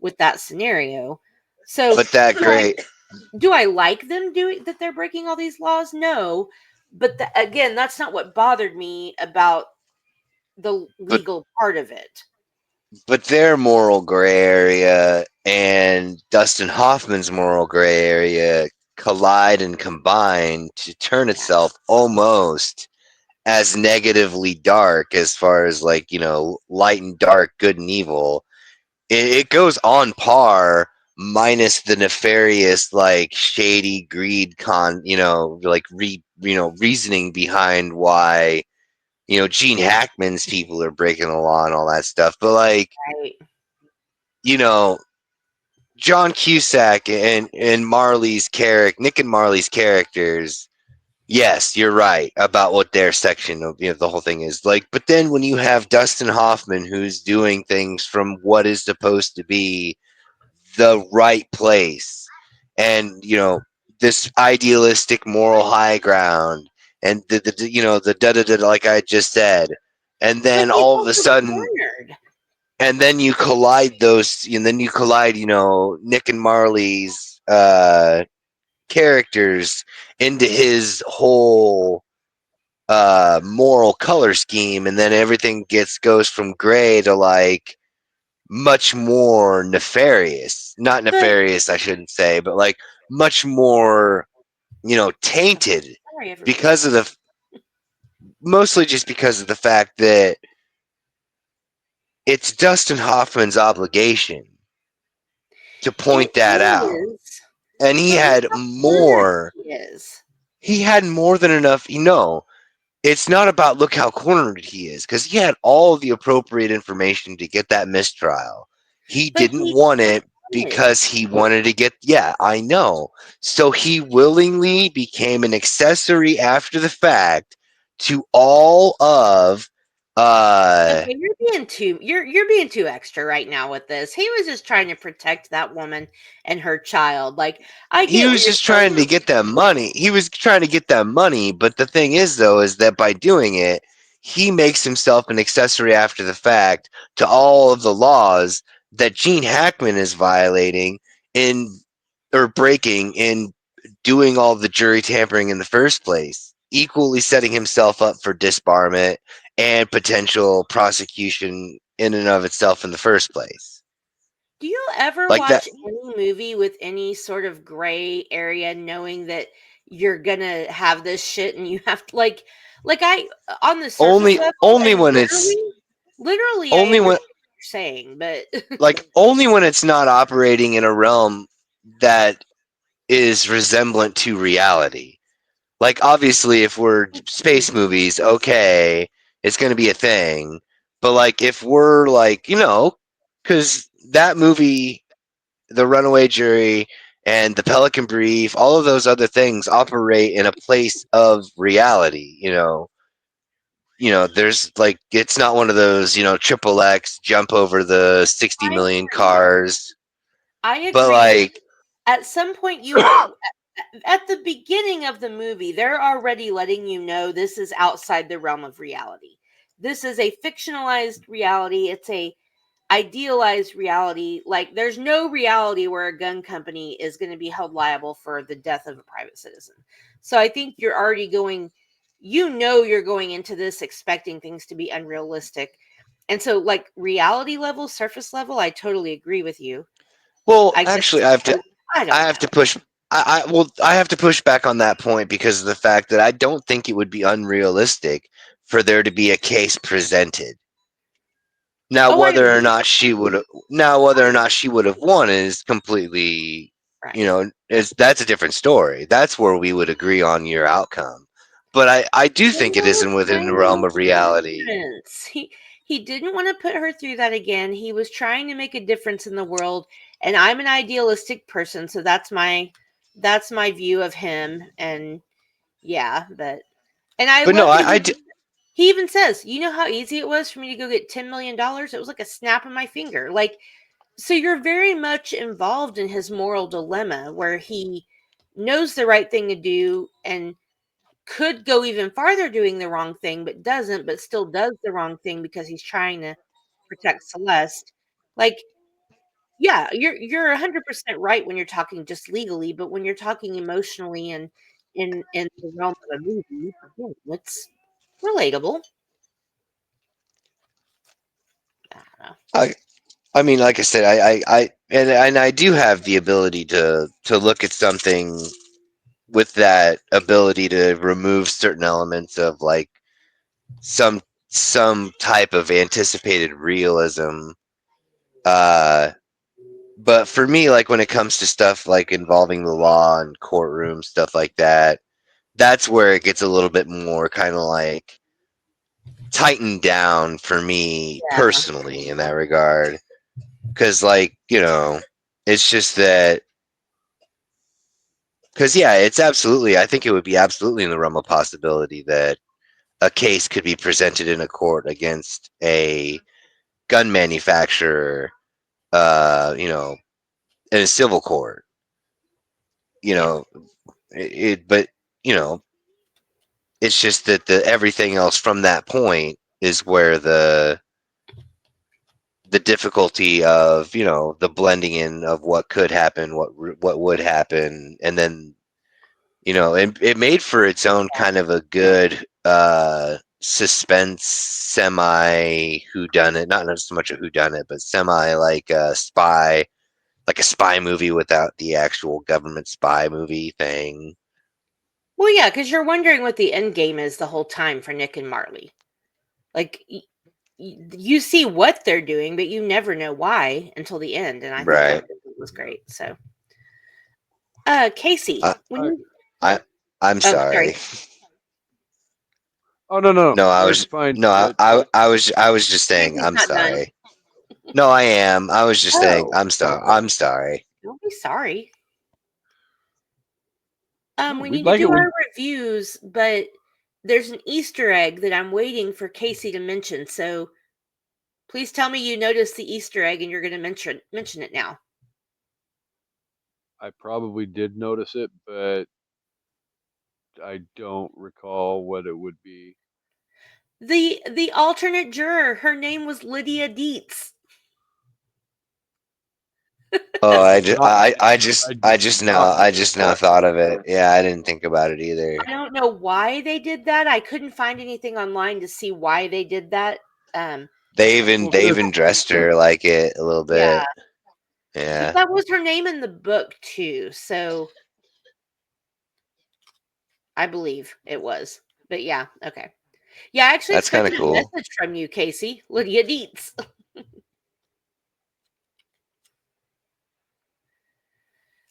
with that scenario. So that do I great, do I like them doing that they're breaking all these laws? No. But again, that's not what bothered me about the but legal part of it. their moral gray area and Dustin Hoffman's moral gray area collide and combine to turn Yeah. itself almost as negatively dark as far as like light and dark, good and evil. It goes on par, minus the nefarious, like shady greed like reasoning behind why Gene Hackman's people are breaking the law and all that stuff. But like Right. you know, John Cusack and Marley's character, Nick and Marley's characters. Yes, you're right about what their section of the whole thing is like. But then when you have Dustin Hoffman, who's doing things from what is supposed to be the right place, and this idealistic moral high ground, and the da da da like I just said, and But then he's all of a also sudden, cornered. and then you collide those, and then you collide, Nick and Marley's characters into his whole moral color scheme, and then everything goes from gray to like much more nefarious. Not But nefarious, I shouldn't say, but like much more, tainted sorry, everybody. because of mostly just because of the fact that it's Dustin Hoffman's obligation to It point that out. is. And he But look had how cornered more. he is. He had more than enough. It's not about look how cornered he is, because he had all the appropriate information to get that mistrial. He But didn't he want it wanted. because he wanted to get, yeah, I know. So he willingly became an accessory after the fact to all of Okay, you're being too extra right now with this. He was just trying to protect that woman and her child. Like, I he get what was you're just trying to saying. get that money. He was trying to get that money, but the thing is, though, is that by doing it, he makes himself an accessory after the fact to all of the laws that Gene Hackman is violating in or breaking in doing all the jury tampering in the first place, equally setting himself up for disbarment and potential prosecution in and of itself in the first place. Do you ever Like that. watch any movie with any sort of gray area knowing that you're gonna have this shit and you have to like I on the surface Only level only and when it's literally I only understand when what you're saying, but like only when it's not operating in a realm that is resemblant to reality. Like obviously if we're space movies, okay, it's going to be a thing. But like if we're like, cuz that movie, The Runaway Jury and The Pelican Brief, all of those other things operate in a place of reality, there's like it's not one of those, triple X jump over the 60 I million agree. cars, I but agree, but like at some point at the beginning of the movie, they're already letting you know this is outside the realm of reality. This is a fictionalized reality. It's a idealized reality. Like there's no reality where a gun company is going to be held liable for the death of a private citizen. So I think you're already going, you're going into this expecting things to be unrealistic. And so like reality level, surface level, I totally agree with you. well, I actually just I I don't have to know. push I have to push back on that point because of the fact that I don't think it would be unrealistic for there to be a case presented. Now Oh, I whether or agree. not she would have won is completely, Right. is that's a different story. That's where we would agree on your outcome. But I do But think it he was isn't within the trying to realm make of reality. a difference. He didn't want to put her through that again. He was trying to make a difference in the world, and I'm an idealistic person, so that's my view of him. And yeah, but and I But no, love that I do, he even says, you know how easy it was for me to go get $10 million? It was like a snap of my finger. Like, so you're very much involved in his moral dilemma where he knows the right thing to do and could go even farther doing the wrong thing, but doesn't, but still does the wrong thing because he's trying to protect Celeste. Like, yeah, you're 100% right when you're talking just legally, but when you're talking emotionally and in the realm of a movie, it's relatable. I don't know. I I mean, like I said, and I do have the ability to look at something with that ability to remove certain elements of like some some type of anticipated realism. Uh, but for me, like when it comes to stuff like involving the law and courtroom stuff like that, that's where it gets a little bit more kind of like tightened down for me Yeah. personally in that regard. because it's just that because it's absolutely. I think it would be absolutely in the realm of possibility that a case could be presented in a court against a gun manufacturer, in a civil court. Yeah. But you know, it's just that the everything else from that point is where the difficulty of the blending in of what could happen, what would happen, and then it made for its own kind of a good suspense semi whodunit, not so much a whodunit, but semi like a spy movie without the actual government spy movie thing. Well, yeah, because you're wondering what the end game is the whole time for Nick and Marley. Like, you see what they're doing, but you never know why until the end. And I thought Right. that was great. So, Casey, I, when you, I I'm oh, sorry. sorry, Oh no, No, I it's was fine. no, I was just saying Casey's I'm not done. sorry. No, I am. I was just saying Oh, I'm sorry. I'm sorry. don't be sorry. No, We we'd need to like it do when our reviews, but there's an Easter egg that I'm waiting for Casey to mention. So please tell me you noticed the Easter egg and you're going to mention it now. I probably did notice it, but I don't recall what it would be. The alternate juror, her name was Lydia Dietz. Oh, I did not. I did I just not. now thought of it. Yeah, I didn't think about it either. I don't know why they did that. I couldn't find anything online to see why they did that. Um, Well, They because even dressed her like it a little yeah, bit. because Yeah, that was her name in the book too. So I believe it was. But yeah, okay. Yeah, I actually that's kind of expected a cool. message from you, Casey. Lydia Dietz.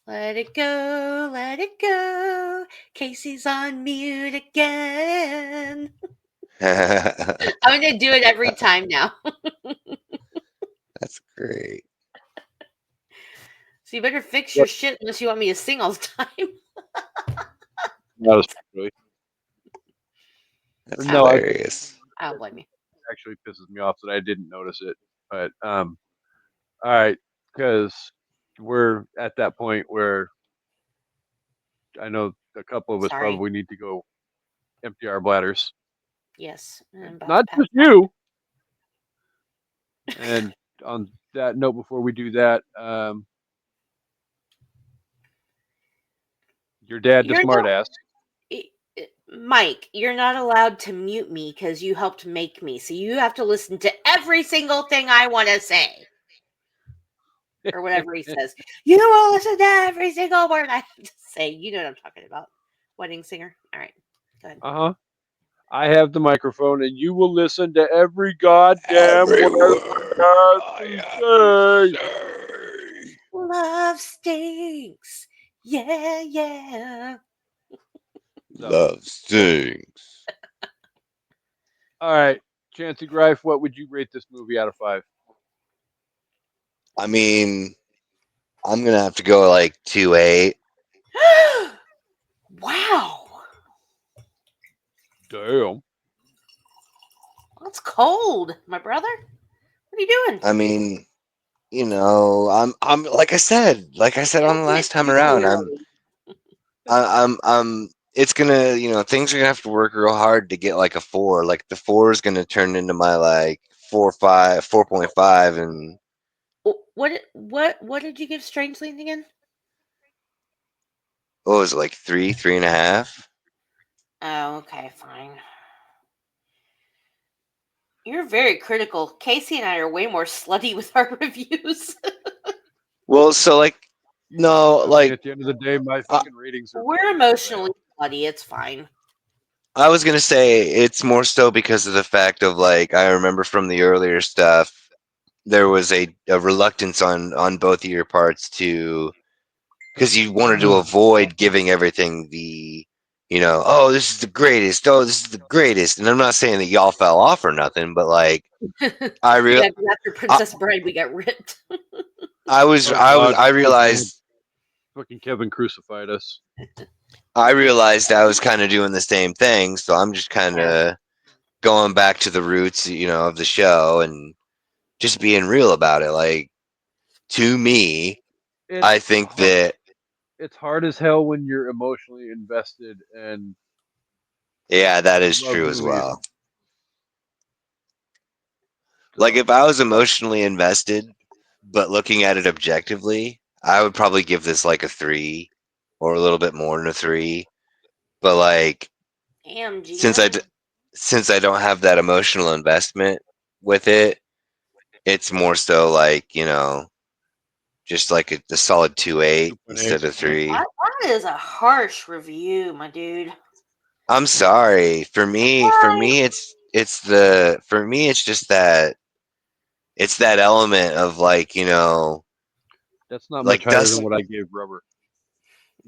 Let it go, let it go. Casey's on mute again. That's I'm going to do it every time now. great. So you better fix your shit unless you want me to sing all the time. not especially. That's No, I hilarious. I don't blame you. actually pisses me off that I didn't notice it. But all right, because we're at that point where I know a couple of us Sorry. probably need to go empty our bladders. Yes, I'm about to Not pass just out. you. And on that note, before we do that, your dad, the You're not, smartass. Mike, you're not allowed to mute me because you helped make me. So you have to listen to every single thing I want to say. Or whatever he says. You will listen to every single word I have to say. You know what I'm talking about. Wedding singer. All right. Go ahead. Uh-huh. I have the microphone, and you will listen to every goddamn Every word word I have I to have to say. say. Love stinks. Yeah, yeah. So, Love stings. all right, Chancey Greif, what would you rate this movie out of 5? I mean, I'm gonna have to go like 2.8. Wow. Damn. That's cold, my brother. What are you doing? I mean, I'm like I said on the Don't get last time too around, early. I'm it's gonna, things are gonna have to work real hard to get like a 4. Like the 4 is gonna turn into my like 4.5, and What did you give Strangeling again? what was it, like 3.5? Oh, okay, fine. You're very critical. Casey and I are way more slutty with our reviews. Well, so like, no, I mean, like, at the end of the day, my I, fucking ratings are We're fucking up emotionally now. slutty. It's fine. I was gonna say it's more so because of the fact of like I remember from the earlier stuff there was a reluctance on both of your parts to, because you wanted to avoid giving everything the, oh, this is the greatest, oh, this is the greatest. And I'm not saying that y'all fell off or nothing, but like I real Yeah, 'cause after I, Princess Bride, we got ripped. Oh God, I realized fucking Kevin crucified us. I was kind of doing the same thing, so I'm just kind of going back to the roots, of the show and just being real about it. Like, to me, I It's think hard. that It's hard as hell when you're emotionally invested and yeah, that is love true as movies. well. Like, So if I was emotionally invested, but looking at it objectively, I would probably give this like a 3 or a little bit more than a 3. But like, Damn, since Gina. since I don't have that emotional investment with it, it's more so like, just like a solid 2.8 2.8. instead of 3. That is a harsh review, my dude. I'm sorry. For Why? me it's just that it's that element of like, That's not much like higher than what I gave Rubber.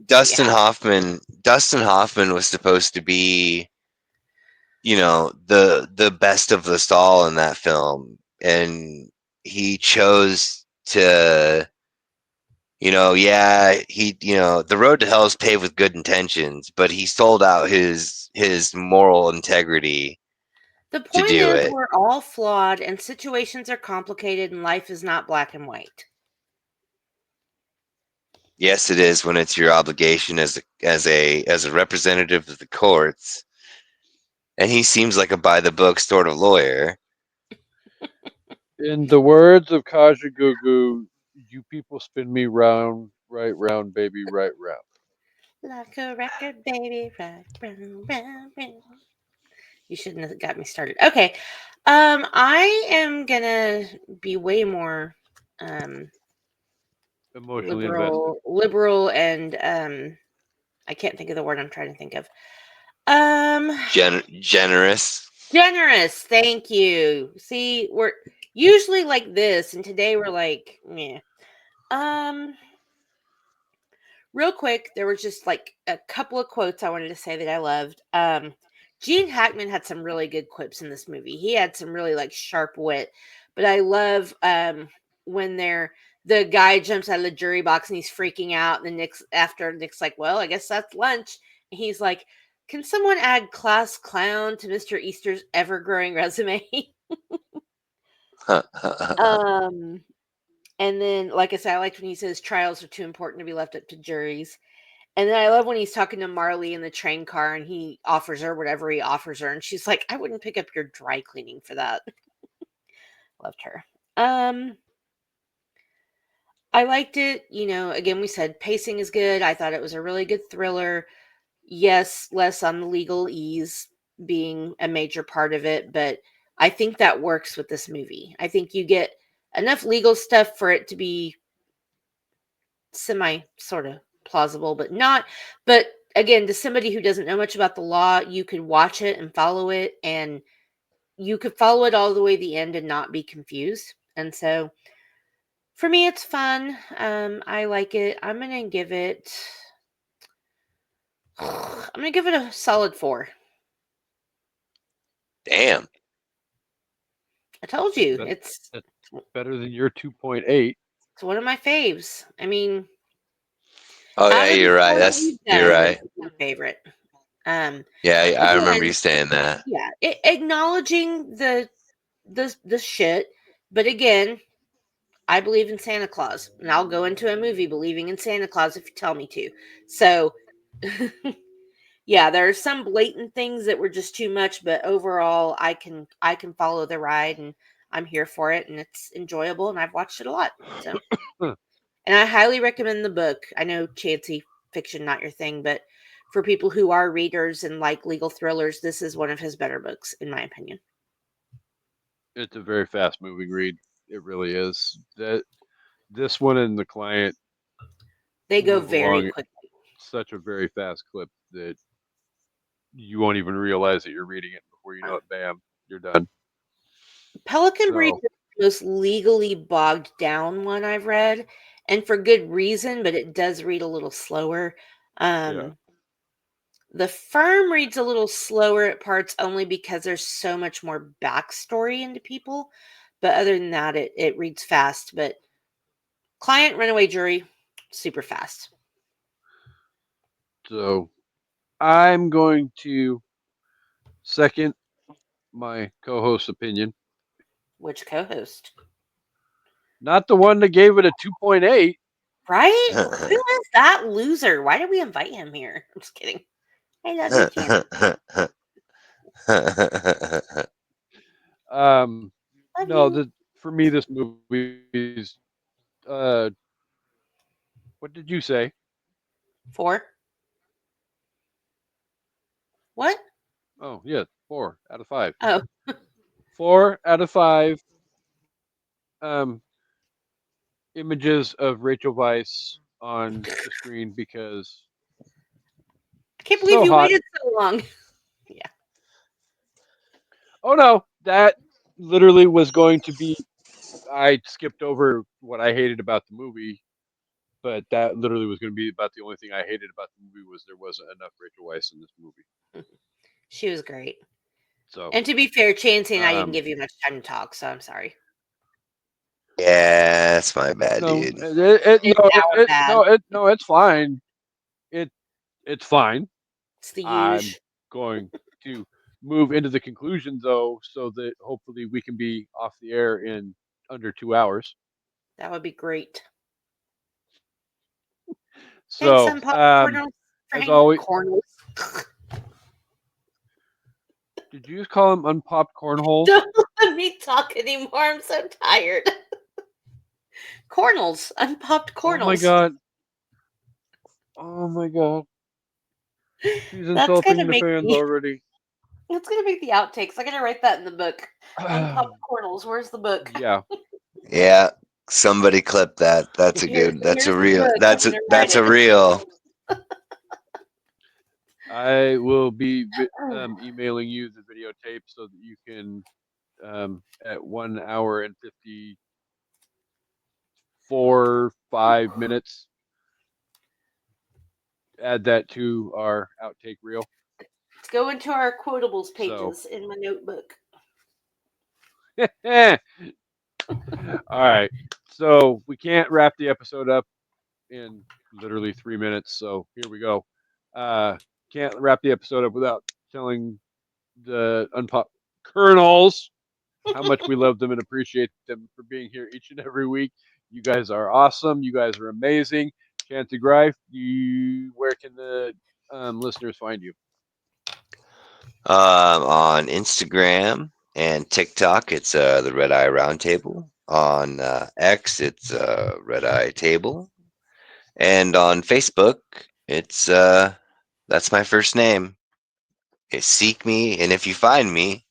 Dustin Yeah. Hoffman was supposed to be, the best of us all in that film, and he chose to, the road to hell is paved with good intentions, but he sold out his moral integrity The to point do is, it. we're all flawed, and situations are complicated, and life is not black and white. Yes, it is when it's your obligation as a representative of the courts, and he seems like a by the book sort of lawyer. In the words of Kaja Gugu, you people spin me round, right round, baby, right round. Like a record, baby, right, round, round, round. You shouldn't have got me started. Okay. I am gonna be way more Emotionally invested. liberal and I can't think of the word I'm trying to think of. Um Generous. Generous, thank you. See, we're usually like this, and today we're like, yeah. Um Real quick, there was just like a couple of quotes I wanted to say that I loved. Gene Hackman had some really good quips in this movie. He had some really like sharp wit, but I love when the guy jumps out of the jury box and he's freaking out. And then Nick's like, "Well, I guess that's lunch." And he's like, "Can someone add class clown to Mr. Easter's ever growing resume?" um, and then, like I said, I liked when he says trials are too important to be left up to juries. And then I love when he's talking to Marley in the train car and he offers her whatever he offers her. And she's like, I wouldn't pick up your dry cleaning for that. Loved her. Um, I liked it. Again, we said pacing is good. I thought it was a really good thriller. Yes, less on the legalese being a major part of it, but I think that works with this movie. I think you get enough legal stuff for it to be semi sort of plausible, but not. But again, to somebody who doesn't know much about the law, you could watch it and follow it, and you could follow it all the way to the end and not be confused. And so for me, it's fun. I like it. I'm gonna give it. I'm gonna give it a solid 4. Damn. I told you That, it's that's better than your 2.8. it's one of my faves. I mean, Oh yeah, out of the you're right. 4 that we've You're done, right. it's my favorite. Um, Yeah, I remember you again, saying that. yeah, acknowledging the shit, but again, I believe in Santa Claus, and I'll go into a movie believing in Santa Claus if you tell me to. So, yeah, there are some blatant things that were just too much, but overall, I can follow the ride, and I'm here for it, and it's enjoyable, and I've watched it a lot. So, and I highly recommend the book. I know chancy fiction not your thing, but for people who are readers and like legal thrillers, this is one of his better books, in my opinion. It's a very fast moving read. It really is. This one and The Client They go move very along at quickly. such a very fast clip that you won't even realize that you're reading it before you know it. Bam, you're done. Pelican Brief So is the most legally bogged down one I've read, and for good reason, but it does read a little slower. yeah, Um, the Firm reads a little slower at parts only because there's so much more backstory into people. But other than that, it reads fast. But Client, Runaway Jury, super fast. So I'm going to second my co-host's opinion. Which co-host? Not the one that gave it a 2.8. Right? Who is that loser? Why did we invite him here? I'm just kidding. I love you, Cam. Love No, you. for me, this movie's. Uh, what did you say? 4. What? Oh, yeah, 4 out of 5. Oh, 4 out of 5. Um, images of Rachel Weisz on the screen because I can't believe so you hot. waited so long. Yeah. Oh no, that literally was going to be. I skipped over what I hated about the movie, but that literally was going to be about the only thing I hated about the movie was there wasn't enough Rachel Weisz in this movie. She was great. So, And to be fair, Chancey and I didn't um, give you much time to talk, so I'm sorry. Yeah, that's my bad, no, dude. It's our bad. no, it's fine. It it's fine. It's the I'm huge. going to move into the conclusion though, so that hopefully we can be off the air in under 2 hours. That would be great. Thanks, So, Unpop Cornels, for as hanging always, cornels. did you just call them unpopped cornholes? Don't let me talk anymore. I'm so tired. Cornels. Unpopped Oh my cornels. god! Oh my god! She's That's gonna insulting the make fans me. already. That's gonna make the outtakes. I'm gonna write that in the book. Unpopped cornels. Where's the book? Yeah, Yeah, somebody clip that. That's a Here, good. That's a here's the real. book. I'm gonna write That's a it. real. I will be emailing you the videotape so that you can, at 1 hour and 54-5 minutes, add that to our outtake reel. Let's go into our quotables So, pages in my notebook. all right. So we can't wrap the episode up in literally 3 minutes. So here we go. Uh, can't wrap the episode up without telling the unpop colonels how much we love them and appreciate them for being here each and every week. You guys are awesome. You guys are amazing. Chancy Greif, where can the listeners find you? On Instagram and TikTok, it's the Red Eye Roundtable. On X, it's Red Eye Table, and on Facebook, it's that's my first name. Seek me, and if you find me,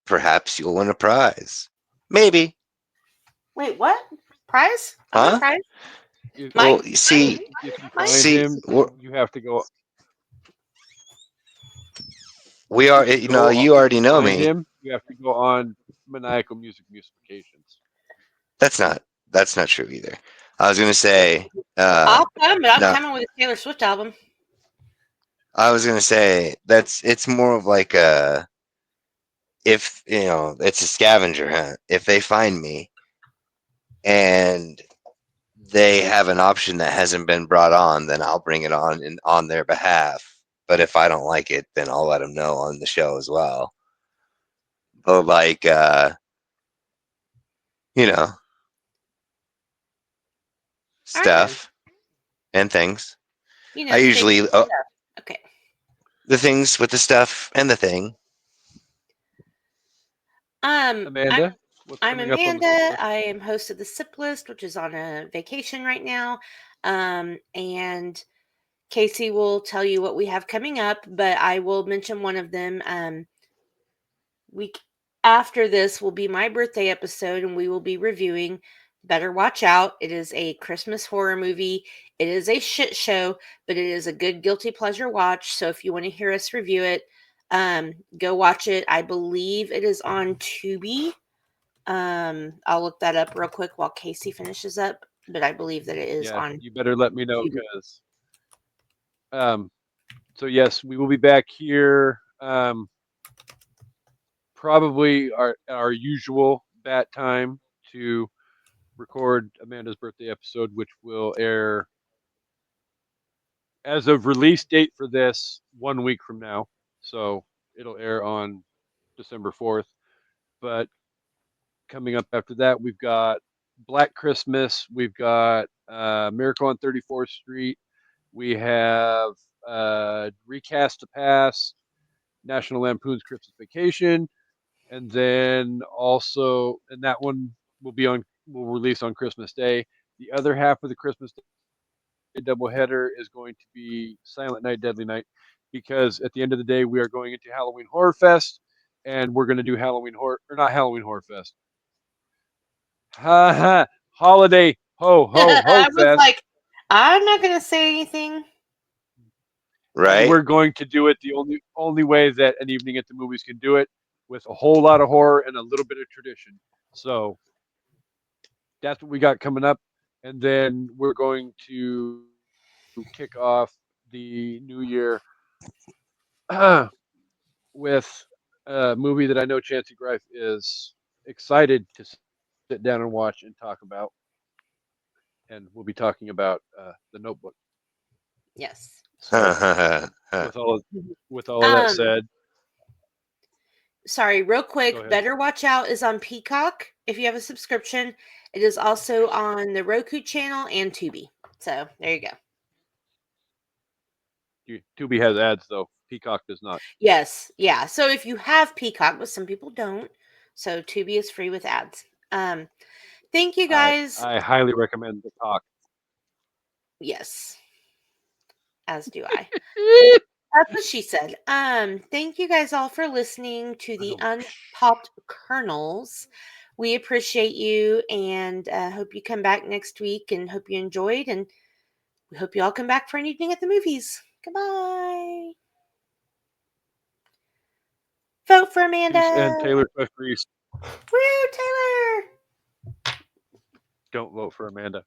perhaps you'll win a prize. Maybe, Wait, what? Prize? I want a huh? prize. Well, Mine? you see, If you Mine? find see, him, you have to go. we are. If you go, You if already you know find me. him, you have to go on Maniacal Music Musifications. That's not. That's not true either. I was gonna say. I'll come, but I'm No, coming with a Taylor Swift album. I was gonna say that's. It's more of like a. If it's a scavenger hunt. If they find me and they have an option that hasn't been brought on, then I'll bring it on on their behalf. But if I don't like it, then I'll let them know on the show as well. But like, you know, All right then. stuff and things. You I know, things usually and stuff. Okay. the things with the stuff and the thing. I'm Amanda, what's I'm coming up on the Amanda. sip list? I am host of the Sip List, which is on a vacation right now. And Casey will tell you what we have coming up, but I will mention one of them. Week after this will be my birthday episode, and we will be reviewing Better Watch Out. It is a Christmas horror movie. It is a shit show, but it is a good guilty pleasure watch. So if you want to hear us review it, go watch it. I believe it is on Tubi. I'll look that up real quick while Casey finishes up, but I believe that it is Yeah, on you better let me know Tubi. because. So yes, we will be back here. Probably our usual bat time to record Amanda's birthday episode, which will air as of release date for this 1 week from now. So it'll air on December 4th. But coming up after that, we've got Black Christmas. We've got Miracle on 34th Street. We have Recast the Past, National Lampoon's Christmas Vacation, and then also, and that one will release on Christmas Day. The other half of the Christmas Day doubleheader is going to be Silent Night, Deadly Night, because at the end of the day, we are going into Halloween Horror Fest, and we're going to do not Halloween Horror Fest. Ha ha! Holiday ho ho ho I was fest, like, I'm not going to say anything. and Right? we're going to do it the only way that an evening at the movies can do it, with a whole lot of horror and a little bit of tradition. So that's what we got coming up, and then we're going to kick off the new year with a movie that I know Chancey Greif is excited to sit down and watch and talk about, and we'll be talking about The Notebook. Yes. So Right. with all of that said, Sorry, real go quick, ahead. Better Watch Out is on Peacock if you have a subscription. It is also on the Roku channel and Tubi. So there you go. Tubi has ads though. Peacock does not. Yes, yeah. So if you have Peacock, but some people don't, so Tubi is free with ads. Thank you guys. I highly recommend the talk. Yes, as do I. That's what she said. Thank you guys all for listening to the Unpopped Kernels. We appreciate you and hope you come back next week and hope you enjoyed. And we hope you all come back for an evening at the movies. Goodbye. Vote for Amanda. Peace and Taylor Swift Reese. Woo, Taylor. Don't vote for Amanda.